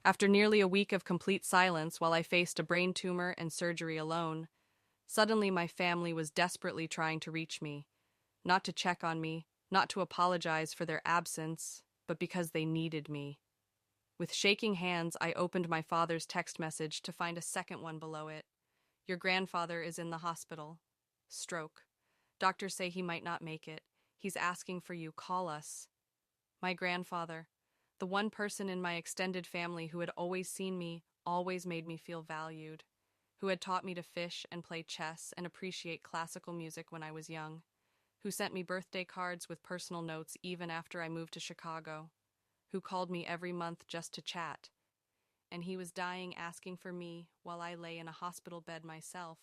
After nearly a week of complete silence while I faced a brain tumor and surgery alone, suddenly my family was desperately trying to reach me, not to check on me, not to apologize for their absence, but because they needed me. With shaking hands, I opened my father's text message to find a second one below it. Your grandfather is in the hospital. Stroke. Doctors say he might not make it. He's asking for you. Call us. My grandfather, the one person in my extended family who had always seen me, always made me feel valued, who had taught me to fish and play chess and appreciate classical music when I was young, who sent me birthday cards with personal notes even after I moved to Chicago, who called me every month just to chat. And he was dying asking for me while I lay in a hospital bed myself,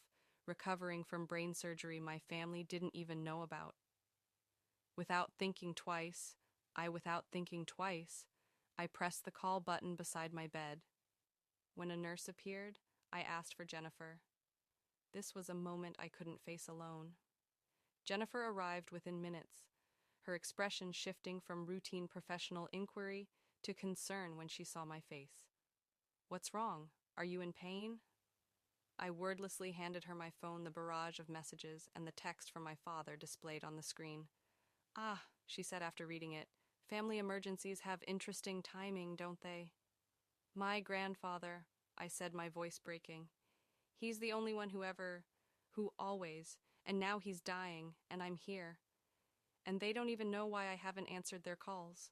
recovering from brain surgery my family didn't even know about. Without thinking twice, I pressed the call button beside my bed. When a nurse appeared, I asked for Jennifer. This was a moment I couldn't face alone. Jennifer arrived within minutes, her expression shifting from routine professional inquiry to concern when she saw my face. What's wrong? Are you in pain? I wordlessly handed her my phone, the barrage of messages, and the text from my father displayed on the screen. Ah, she said after reading it, family emergencies have interesting timing, don't they? My grandfather, I said, my voice breaking. He's the only one who always, and now he's dying, and I'm here. And they don't even know why I haven't answered their calls.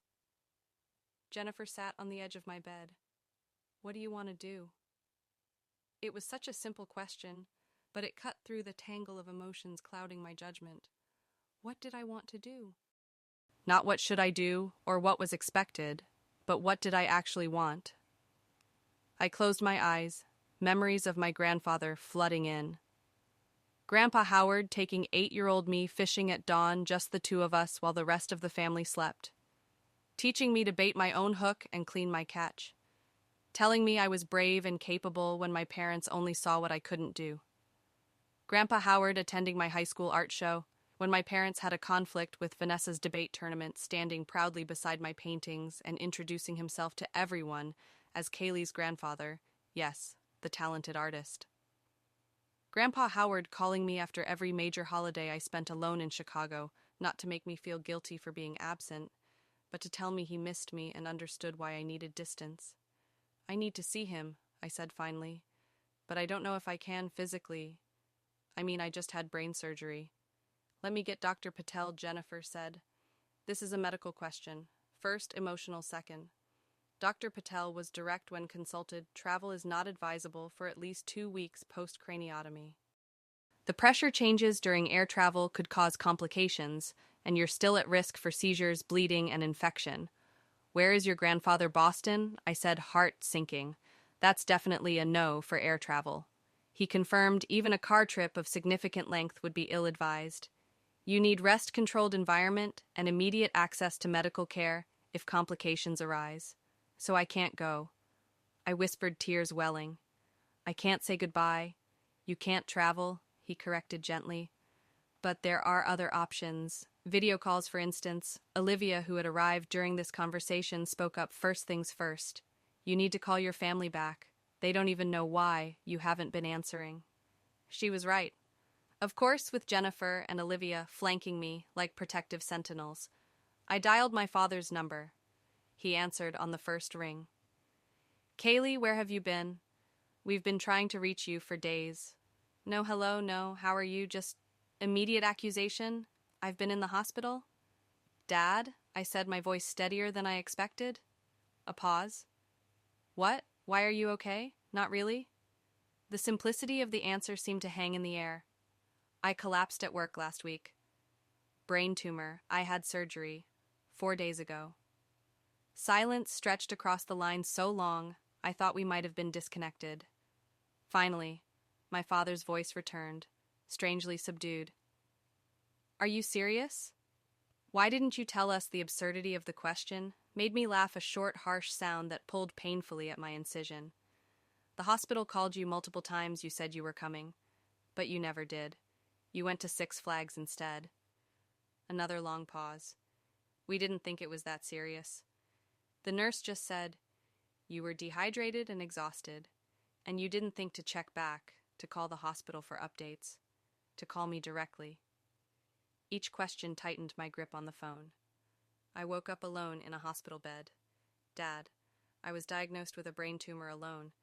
Jennifer sat on the edge of my bed. What do you want to do? It was such a simple question, but it cut through the tangle of emotions clouding my judgment. What did I want to do? Not what should I do or what was expected, but what did I actually want? I closed my eyes, memories of my grandfather flooding in. Grandpa Howard taking 8-year-old me fishing at dawn, just the two of us while the rest of the family slept. Teaching me to bait my own hook and clean my catch. Telling me I was brave and capable when my parents only saw what I couldn't do. Grandpa Howard attending my high school art show, when my parents had a conflict with Vanessa's debate tournament, standing proudly beside my paintings and introducing himself to everyone as Kaylee's grandfather, yes, the talented artist. Grandpa Howard calling me after every major holiday I spent alone in Chicago, not to make me feel guilty for being absent, but to tell me he missed me and understood why I needed distance. I need to see him, I said finally, but I don't know if I can physically. I just had brain surgery. Let me get Dr. Patel, Jennifer said. This is a medical question. First, emotional second. Dr. Patel was direct when consulted. Travel is not advisable for at least 2 weeks post-craniotomy. The pressure changes during air travel could cause complications, and you're still at risk for seizures, bleeding, and infection. Where is your grandfather, Boston? I said, heart sinking. That's definitely a no for air travel. He confirmed even a car trip of significant length would be ill-advised. You need rest-controlled environment and immediate access to medical care if complications arise. So I can't go. I whispered, tears welling. I can't say goodbye. You can't travel, he corrected gently. But there are other options. Video calls, for instance. Olivia, who had arrived during this conversation, spoke up first things first. You need to call your family back. They don't even know why you haven't been answering. She was right. Of course, with Jennifer and Olivia flanking me like protective sentinels. I dialed my father's number. He answered on the first ring. Kaylee, where have you been? We've been trying to reach you for days. No hello, no, how are you? Just immediate accusation? I've been in the hospital? Dad? I said, my voice steadier than I expected. A pause. What? Why are you okay? Not really? The simplicity of the answer seemed to hang in the air. I collapsed at work last week. Brain tumor. I had surgery 4 days ago. Silence stretched across the line so long, I thought we might have been disconnected. Finally, my father's voice returned, strangely subdued. Are you serious? Why didn't you tell us? The absurdity of the question made me laugh, a short, harsh sound that pulled painfully at my incision. The hospital called you multiple times. You said you were coming, but you never did. You went to Six Flags instead. Another long pause. We didn't think it was that serious. The nurse just said, you were dehydrated and exhausted, and you didn't think to check back, to call the hospital for updates, to call me directly. Each question tightened my grip on the phone. I woke up alone in a hospital bed. Dad, I was diagnosed with a brain tumor alone.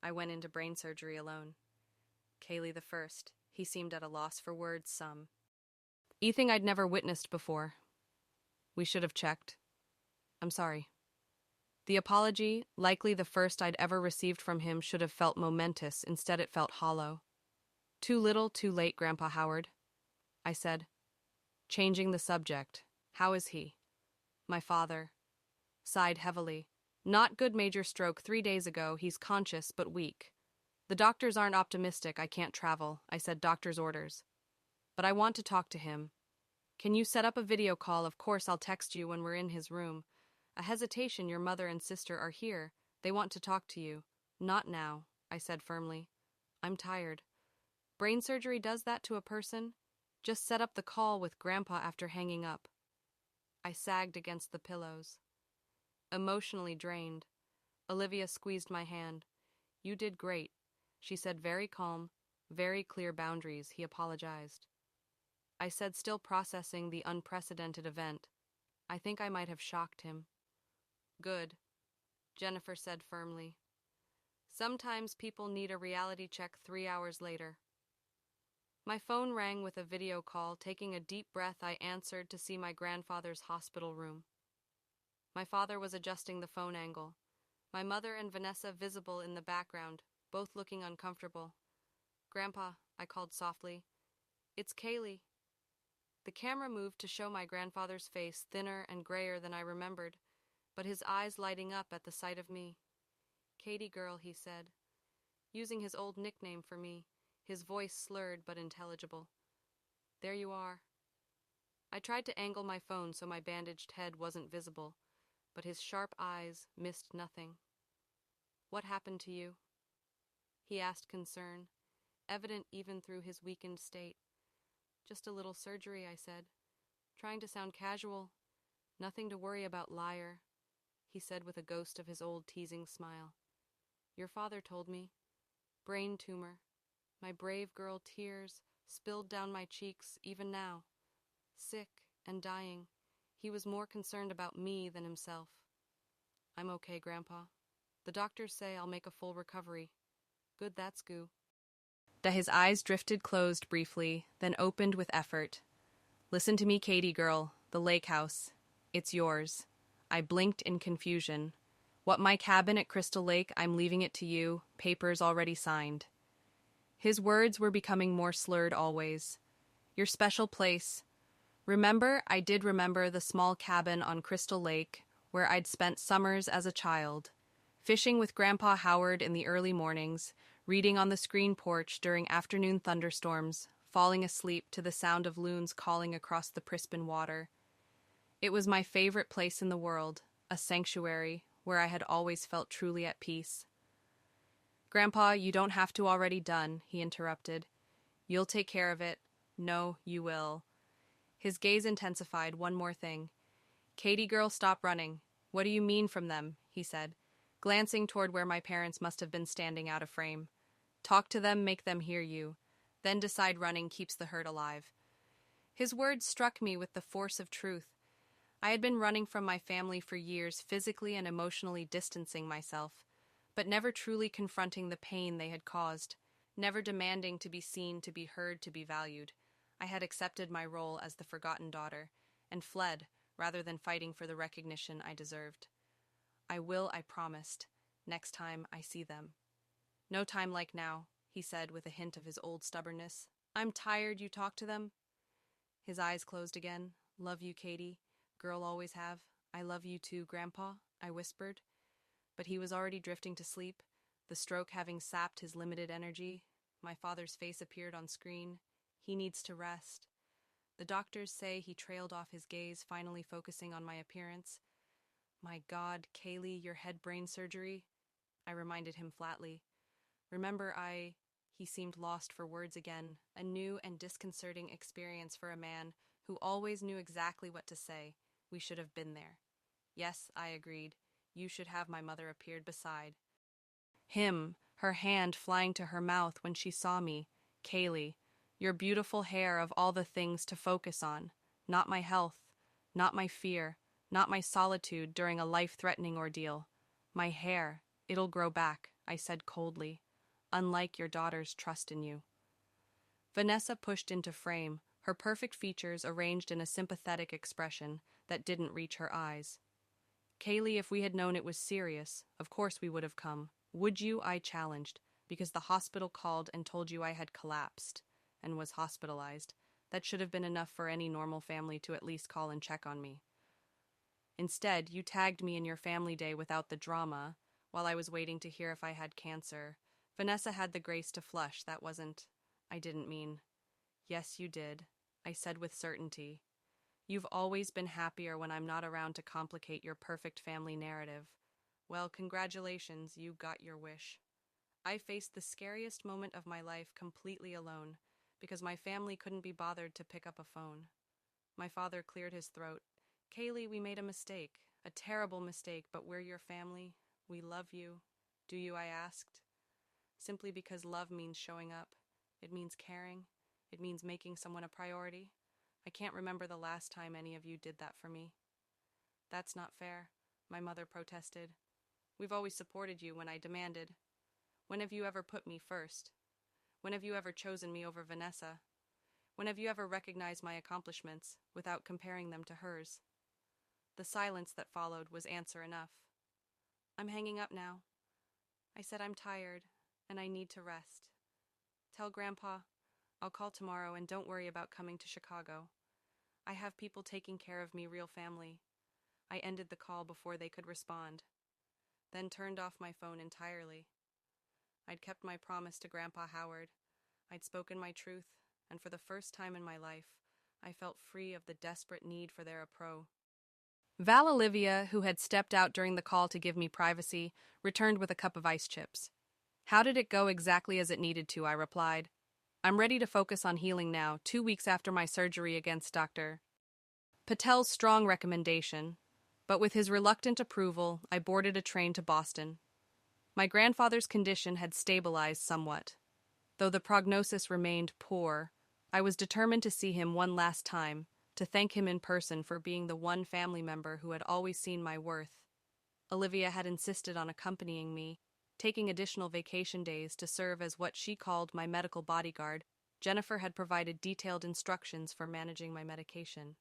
I went into brain surgery alone. Kaylee the first. He seemed at a loss for words. Some. Anything I'd never witnessed before. We should have checked. I'm sorry. The apology, likely the first I'd ever received from him, should have felt momentous. Instead it felt hollow. Too little, too late, Grandpa Howard, I said, changing the subject. How is he? My father sighed heavily. Not good, major stroke 3 days ago. He's conscious but weak. The doctors aren't optimistic. I can't travel. I said doctor's orders. But I want to talk to him. Can you set up a video call? Of course, I'll text you when we're in his room. A hesitation. Your mother and sister are here. They want to talk to you. Not now, I said firmly. I'm tired. Brain surgery does that to a person? Just set up the call with Grandpa after hanging up. I sagged against the pillows. Emotionally drained. Olivia squeezed my hand. You did great, she said, very calm, very clear boundaries. He apologized. I said, still processing the unprecedented event. I think I might have shocked him. Good, Jennifer said firmly. Sometimes people need a reality check 3 hours later. My phone rang with a video call. Taking a deep breath, I answered to see my grandfather's hospital room. My father was adjusting the phone angle. My mother and Vanessa visible in the background, both looking uncomfortable. Grandpa, I called softly. It's Kaylee. The camera moved to show my grandfather's face, thinner and grayer than I remembered, but his eyes lighting up at the sight of me. Katie girl, he said, using his old nickname for me, his voice slurred but intelligible. There you are. I tried to angle my phone so my bandaged head wasn't visible, but his sharp eyes missed nothing. What happened to you? He asked, concern, evident even through his weakened state. Just a little surgery, I said, trying to sound casual. Nothing to worry about, liar, he said with a ghost of his old teasing smile. Your father told me. Brain tumor. My brave girl, tears spilled down my cheeks even now. Sick and dying. He was more concerned about me than himself. I'm okay, Grandpa. The doctors say I'll make a full recovery. Good, that's goo. His eyes drifted closed briefly, then opened with effort. Listen to me, Katie girl. The lake house. It's yours. I blinked in confusion. What, my cabin at Crystal Lake? I'm leaving it to you. Papers already signed. His words were becoming more slurred always. Your special place. Remember, I did remember the small cabin on Crystal Lake where I'd spent summers as a child, fishing with Grandpa Howard in the early mornings, reading on the screen porch during afternoon thunderstorms, falling asleep to the sound of loons calling across the Prispin water. It was my favorite place in the world, a sanctuary where I had always felt truly at peace. "Grandpa, you don't have to already done," he interrupted. "You'll take care of it. No, you will." His gaze intensified. "One more thing. Katie girl, stop running. What do you mean from them?" he said, glancing toward where my parents must have been standing out of frame. "Talk to them, make them hear you. Then decide running keeps the herd alive." His words struck me with the force of truth. I had been running from my family for years, physically and emotionally distancing myself, but never truly confronting the pain they had caused, never demanding to be seen, to be heard, to be valued. I had accepted my role as the forgotten daughter, and fled, rather than fighting for the recognition I deserved. "I will," I promised, "next time I see them." "No time like now," he said with a hint of his old stubbornness. "I'm tired, you talk to them." His eyes closed again. "Love you, Katie. Girl always have. I love you too, Grandpa," I whispered. But he was already drifting to sleep, the stroke having sapped his limited energy. My father's face appeared on screen. "He needs to rest." The doctors say he trailed off his gaze, finally focusing on my appearance. "My God, Kaylee, your head-brain surgery?" I reminded him flatly. "Remember, He seemed lost for words again, a new and disconcerting experience for a man who always knew exactly what to say. We should have been there. "Yes," I agreed. "You should have." My mother appeared beside him, her hand flying to her mouth when she saw me. "Kaylee, your beautiful hair, of all the things to focus on. Not my health, not my fear, not my solitude during a life-threatening ordeal. My hair, it'll grow back," I said coldly, "unlike your daughter's trust in you." Vanessa pushed into frame, her perfect features arranged in a sympathetic expression that didn't reach her eyes. "Kaylee, if we had known it was serious, of course we would have come. Would you?" I challenged, "because the hospital called and told you I had collapsed and was hospitalized. That should have been enough for any normal family to at least call and check on me. Instead, you tagged me in your family day without the drama, while I was waiting to hear if I had cancer." Vanessa had the grace to flush. I didn't mean." "Yes, you did," I said with certainty. "You've always been happier when I'm not around to complicate your perfect family narrative. Well, congratulations, you got your wish." I faced the scariest moment of my life completely alone, because my family couldn't be bothered to pick up a phone. My father cleared his throat. "Kaylee, we made a mistake, a terrible mistake, but we're your family. We love you." "Do you?" I asked. "Simply because love means showing up. It means caring. It means making someone a priority. I can't remember the last time any of you did that for me." "That's not fair," my mother protested. "We've always supported you when I demanded. When have you ever put me first? When have you ever chosen me over Vanessa? When have you ever recognized my accomplishments without comparing them to hers?" The silence that followed was answer enough. "I'm hanging up now. I said I'm tired, and I need to rest. Tell Grandpa I'll call tomorrow, and don't worry about coming to Chicago. I have people taking care of me, real family." I ended the call before they could respond, then turned off my phone entirely. I'd kept my promise to Grandpa Howard. I'd spoken my truth, and for the first time in my life, I felt free of the desperate need for their approval. Val Olivia, who had stepped out during the call to give me privacy, returned with a cup of ice chips. "How did it go exactly as it needed to?" I replied. "I'm ready to focus on healing now, 2 weeks after my surgery against Dr. Patel's strong recommendation." But with his reluctant approval, I boarded a train to Boston. My grandfather's condition had stabilized somewhat. Though the prognosis remained poor, I was determined to see him one last time, to thank him in person for being the one family member who had always seen my worth. Olivia had insisted on accompanying me, taking additional vacation days to serve as what she called my medical bodyguard. Jennifer had provided detailed instructions for managing my medication,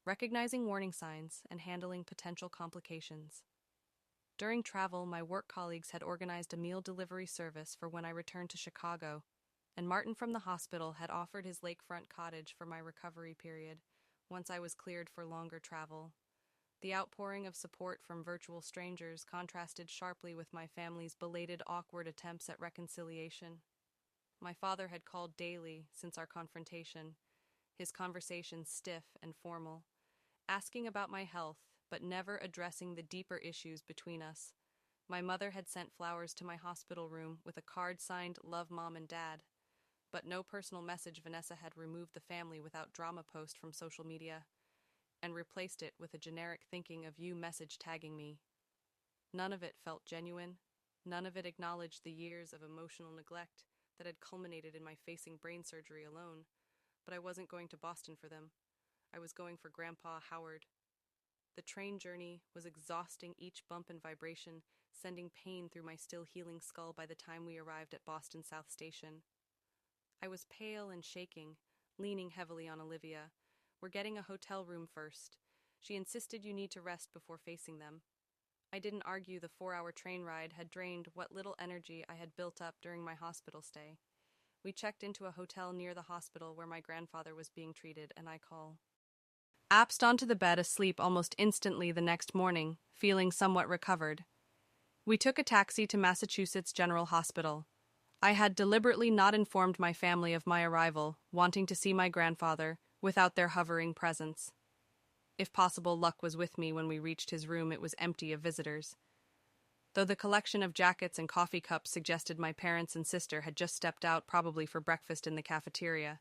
recognizing warning signs, and handling potential complications. During travel, my work colleagues had organized a meal delivery service for when I returned to Chicago, and Martin from the hospital had offered his lakefront cottage for my recovery period, once I was cleared for longer travel. The outpouring of support from virtual strangers contrasted sharply with my family's belated awkward attempts at reconciliation. My father had called daily since our confrontation, his conversations stiff and formal, asking about my health, but never addressing the deeper issues between us. My mother had sent flowers to my hospital room with a card signed "Love Mom and Dad," but no personal message. Vanessa had removed the family without drama post from social media and replaced it with a generic "thinking of you" message tagging me. None of it felt genuine. None of it acknowledged the years of emotional neglect that had culminated in my facing brain surgery alone. But I wasn't going to Boston for them. I was going for Grandpa Howard. The train journey was exhausting, each bump and vibration sending pain through my still healing skull by the time we arrived at Boston South Station. I was pale and shaking, leaning heavily on Olivia. "We're getting a hotel room first. She insisted you need to rest before facing them." I didn't argue. The 4-hour train ride had drained what little energy I had built up during my hospital stay. We checked into a hotel near the hospital where my grandfather was being treated, and I collapsed onto the bed, asleep almost instantly the next morning, feeling somewhat recovered. We took a taxi to Massachusetts General Hospital. I had deliberately not informed my family of my arrival, wanting to see my grandfather without their hovering presence. If possible, luck was with me. When we reached his room, it was empty of visitors. Though the collection of jackets and coffee cups suggested my parents and sister had just stepped out, probably for breakfast in the cafeteria.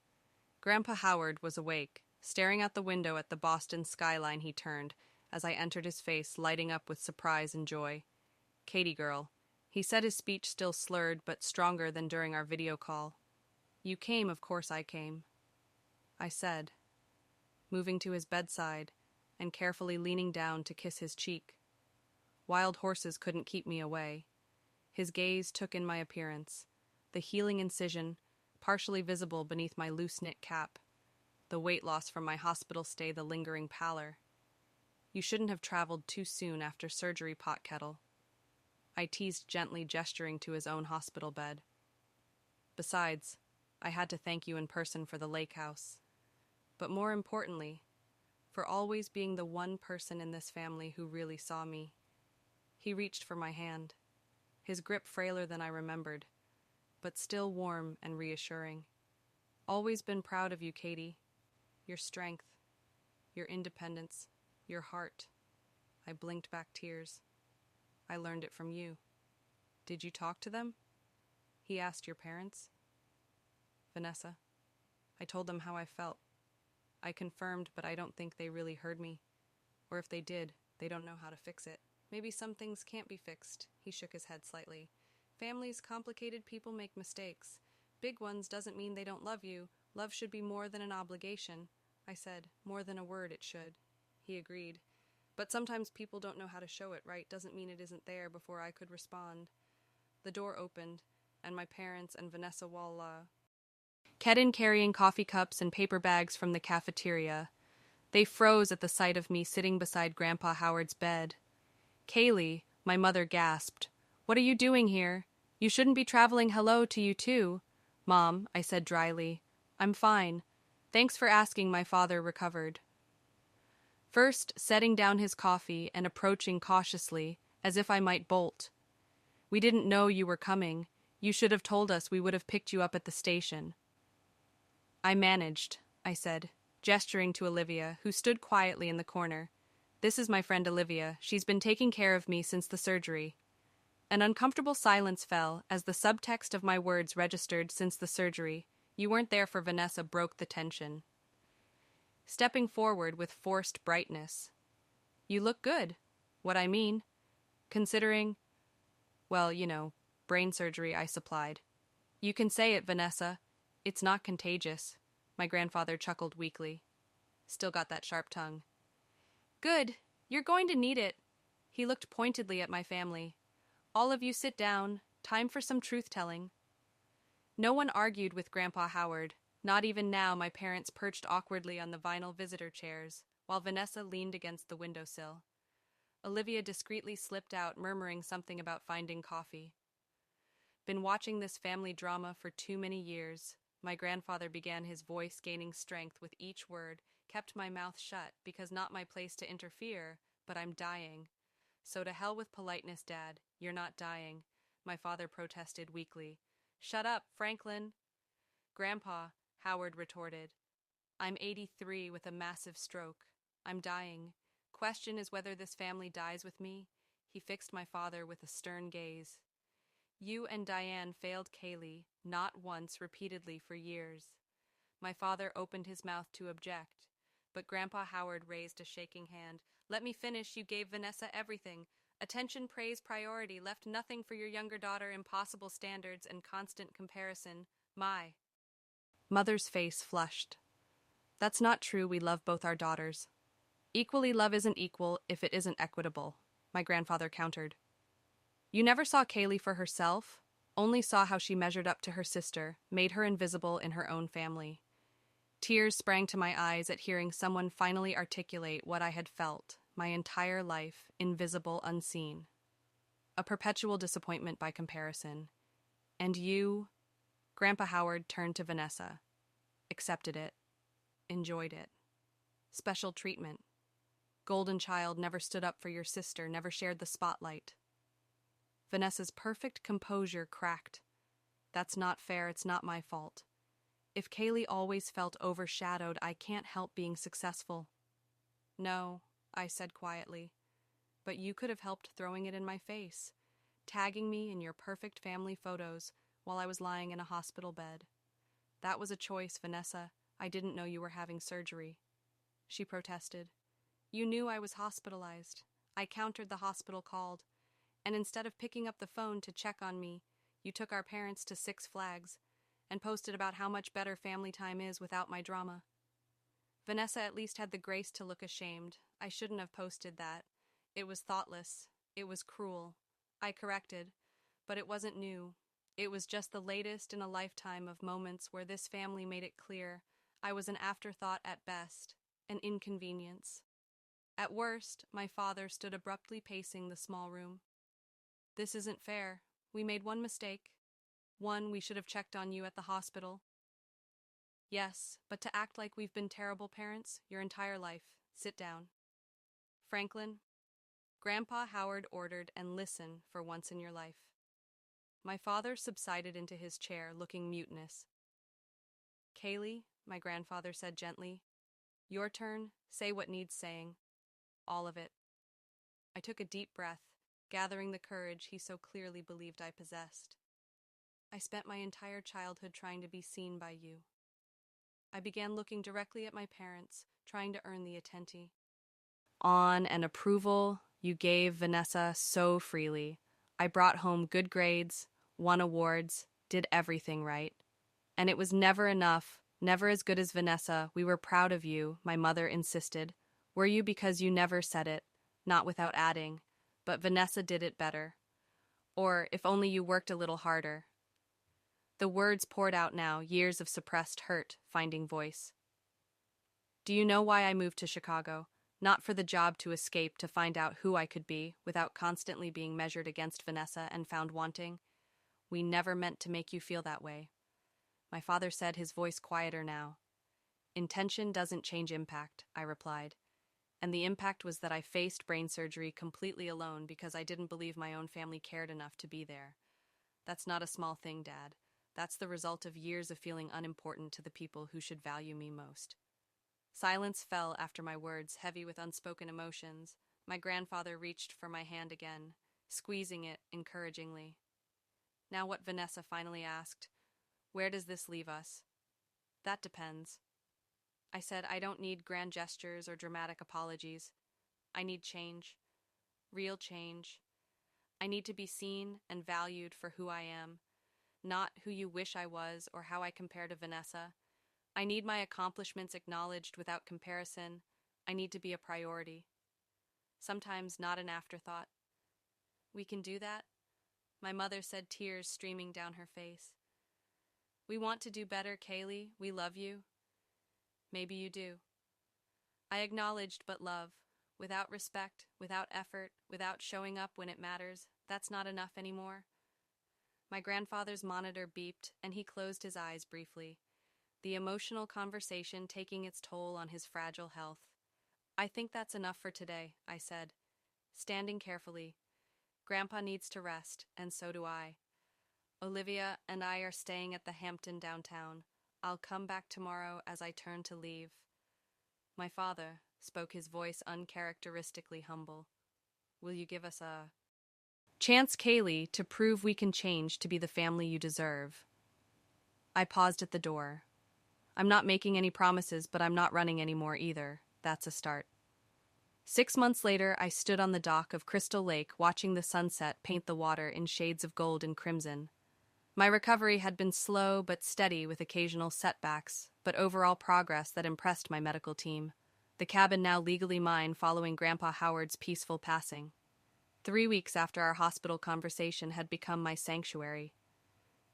Grandpa Howard was awake, staring out the window at the Boston skyline. He turned as I entered, his face lighting up with surprise and joy. "Katie girl," he said, his speech still slurred but stronger than during our video call. "You came." "Of course I came," I said, moving to his bedside and carefully leaning down to kiss his cheek. Wild horses couldn't keep me away. His gaze took in my appearance, the healing incision partially visible beneath my loose-knit cap, the weight loss from my hospital stay, the lingering pallor. "You shouldn't have traveled too soon after surgery, pot kettle," I teased, gently gesturing to his own hospital bed. "Besides, I had to thank you in person for the lake house. But more importantly, for always being the one person in this family who really saw me." He reached for my hand, his grip frailer than I remembered, but still warm and reassuring. "Always been proud of you, Katie. Your strength, your independence, your heart." I blinked back tears. "I learned it from you." "Did you talk to them?" he asked. "Your parents?" "Vanessa." I told them how I felt. I confirmed, but I don't think they really heard me. Or if they did, they don't know how to fix it. "Maybe some things can't be fixed." He shook his head slightly. "Family's complicated. People make mistakes. Big ones doesn't mean they don't love you. Love should be more than an obligation." I said, "More than a word, it should." He agreed. "But sometimes people don't know how to show it, right? Doesn't mean it isn't there." Before I could respond, the door opened, and my parents and Vanessa Walla Kedin carrying coffee cups and paper bags from the cafeteria. They froze at the sight of me sitting beside Grandpa Howard's bed. "Kaylee," my mother gasped. "What are you doing here? You shouldn't be traveling." "Hello to you too, Mom," I said dryly. "I'm fine. Thanks for asking." My father recovered, first setting down his coffee and approaching cautiously, as if I might bolt. "We didn't know you were coming. You should have told us. We would have picked you up at the station." "I managed," I said, gesturing to Olivia, who stood quietly in the corner. "This is my friend Olivia. She's been taking care of me since the surgery." An uncomfortable silence fell as the subtext of my words registered. "Since the surgery. You weren't there for Vanessa," broke the tension, stepping forward with forced brightness. "You look good." "What I mean, considering, well, brain surgery," I supplied. "You can say it, Vanessa. It's not contagious." My grandfather chuckled weakly. Still got that sharp tongue. "Good. You're going to need it." He looked pointedly at my family. "All of you sit down. Time for some truth-telling." No one argued with Grandpa Howard. Not even now. My parents perched awkwardly on the vinyl visitor chairs, while Vanessa leaned against the windowsill. Olivia discreetly slipped out, murmuring something about finding coffee. "Been watching this family drama for too many years." My grandfather began, his voice gaining strength with each word. "Kept my mouth shut because not my place to interfere, but I'm dying." "So to hell with politeness, Dad. You're not dying," my father protested weakly. "Shut up, Franklin." Grandpa, Howard retorted. I'm 83 with a massive stroke. I'm dying. Question is whether this family dies with me. He fixed my father with a stern gaze. You and Diane failed Kaylee, not once, repeatedly for years. My father opened his mouth to object, but Grandpa Howard raised a shaking hand. Let me finish. You gave Vanessa everything. Attention, praise, priority, left nothing for your younger daughter, impossible standards and constant comparison. My mother's face flushed. That's not true. We love both our daughters. Equally, love isn't equal if it isn't equitable, my grandfather countered. You never saw Kaylee for herself, only saw how she measured up to her sister, made her invisible in her own family. Tears sprang to my eyes at hearing someone finally articulate what I had felt my entire life, invisible, unseen. A perpetual disappointment by comparison. And you, Grandpa Howard turned to Vanessa, accepted it, enjoyed it. Special treatment. Golden child, never stood up for your sister, never shared the spotlight. Vanessa's perfect composure cracked. That's not fair, it's not my fault. If Kaylee always felt overshadowed, I can't help being successful. No, I said quietly, but you could have helped throwing it in my face, tagging me in your perfect family photos while I was lying in a hospital bed. That was a choice, Vanessa. I didn't know you were having surgery. She protested. You knew I was hospitalized. I countered the hospital called, and instead of picking up the phone to check on me, you took our parents to Six Flags and posted about how much better family time is without my drama. Vanessa at least had the grace to look ashamed. I shouldn't have posted that. It was thoughtless. It was cruel. I corrected, but it wasn't new. It was just the latest in a lifetime of moments where this family made it clear I was an afterthought at best, an inconvenience. At worst, my father stood abruptly pacing the small room. This isn't fair. We made one mistake. One, we should have checked on you at the hospital. Yes, but to act like we've been terrible parents your entire life. Sit down. Franklin, Grandpa Howard ordered, and listen for once in your life. My father subsided into his chair, looking mutinous. Kaylee, my grandfather said gently, your turn, say what needs saying. All of it. I took a deep breath, gathering the courage he so clearly believed I possessed. I spent my entire childhood trying to be seen by you. I began looking directly at my parents, trying to earn the attention and approval you gave Vanessa so freely. I brought home good grades, won awards, did everything right. And it was never enough, never as good as Vanessa. We were proud of you, my mother insisted. Were you? Because you never said it, not without adding, but Vanessa did it better. Or if only you worked a little harder. The words poured out now, years of suppressed hurt finding voice. Do you know why I moved to Chicago? Not for the job, to escape, to find out who I could be without constantly being measured against Vanessa and found wanting. We never meant to make you feel that way. My father said, his voice quieter now. Intention doesn't change impact, I replied. And the impact was that I faced brain surgery completely alone because I didn't believe my own family cared enough to be there. That's not a small thing, Dad. That's the result of years of feeling unimportant to the people who should value me most. Silence fell after my words, heavy with unspoken emotions. My grandfather reached for my hand again, squeezing it encouragingly. Now what? Vanessa finally asked. Where does this leave us? That depends. I said, I don't need grand gestures or dramatic apologies. I need change. Real change. I need to be seen and valued for who I am, not who you wish I was or how I compare to Vanessa. I need my accomplishments acknowledged without comparison. I need to be a priority. Sometimes not an afterthought. We can do that? My mother said, tears streaming down her face. We want to do better, Kaylee. We love you. Maybe you do. I acknowledged, but love. Without respect, without effort, without showing up when it matters, that's not enough anymore. My grandfather's monitor beeped, and he closed his eyes briefly, the emotional conversation taking its toll on his fragile health. I think that's enough for today, I said, standing carefully. Grandpa needs to rest, and so do I. Olivia and I are staying at the Hampton downtown. I'll come back tomorrow as I turn to leave. My father spoke, his voice uncharacteristically humble. Will you give us a chance, Kaylee, to prove we can change to be the family you deserve? I paused at the door. I'm not making any promises, but I'm not running anymore either. That's a start. 6 months later, I stood on the dock of Crystal Lake watching the sunset paint the water in shades of gold and crimson. My recovery had been slow but steady, with occasional setbacks, but overall progress that impressed my medical team. The cabin now legally mine following Grandpa Howard's peaceful passing. 3 weeks after our hospital conversation had become my sanctuary.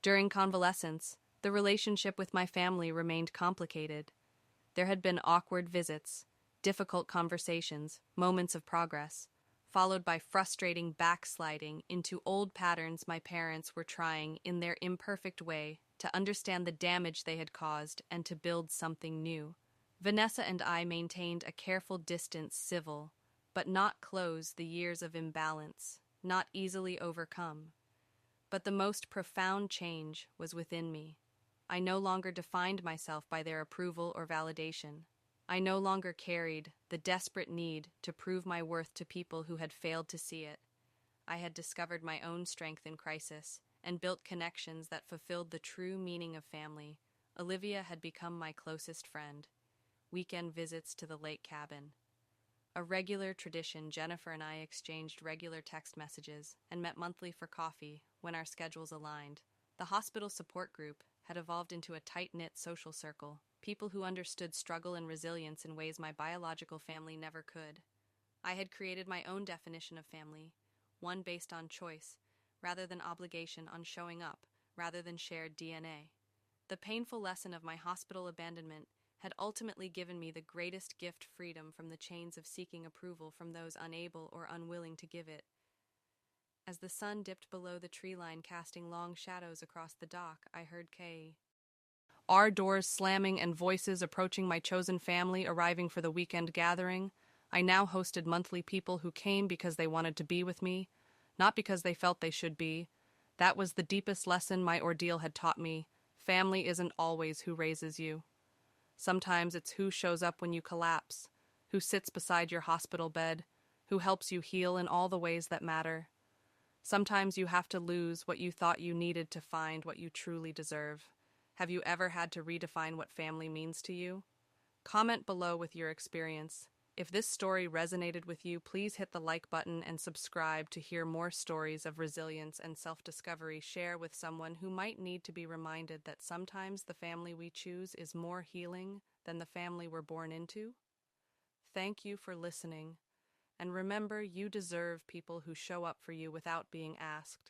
During convalescence, the relationship with my family remained complicated. There had been awkward visits, difficult conversations, moments of progress, followed by frustrating backsliding into old patterns my parents were trying, in their imperfect way, to understand the damage they had caused and to build something new. Vanessa and I maintained a careful distance, civil, but not close, the years of imbalance, not easily overcome. But the most profound change was within me. I no longer defined myself by their approval or validation. I no longer carried the desperate need to prove my worth to people who had failed to see it. I had discovered my own strength in crisis and built connections that fulfilled the true meaning of family. Olivia had become my closest friend. Weekend visits to the lake cabin. A regular tradition, Jennifer and I exchanged regular text messages and met monthly for coffee when our schedules aligned. The hospital support group had evolved into a tight-knit social circle, people who understood struggle and resilience in ways my biological family never could. I had created my own definition of family, one based on choice, rather than obligation, on showing up, rather than shared DNA. The painful lesson of my hospital abandonment had ultimately given me the greatest gift: freedom from the chains of seeking approval from those unable or unwilling to give it. As the sun dipped below the tree line, casting long shadows across the dock, I heard our doors slamming and voices approaching. My chosen family arriving for the weekend gathering. I now hosted monthly people who came because they wanted to be with me, not because they felt they should be. That was the deepest lesson my ordeal had taught me. Family isn't always who raises you. Sometimes it's who shows up when you collapse, who sits beside your hospital bed, who helps you heal in all the ways that matter. Sometimes you have to lose what you thought you needed to find what you truly deserve. Have you ever had to redefine what family means to you? Comment below with your experience. If this story resonated with you, please hit the like button and subscribe to hear more stories of resilience and self-discovery. Share with someone who might need to be reminded that sometimes the family we choose is more healing than the family we're born into. Thank you for listening. And remember, you deserve people who show up for you without being asked.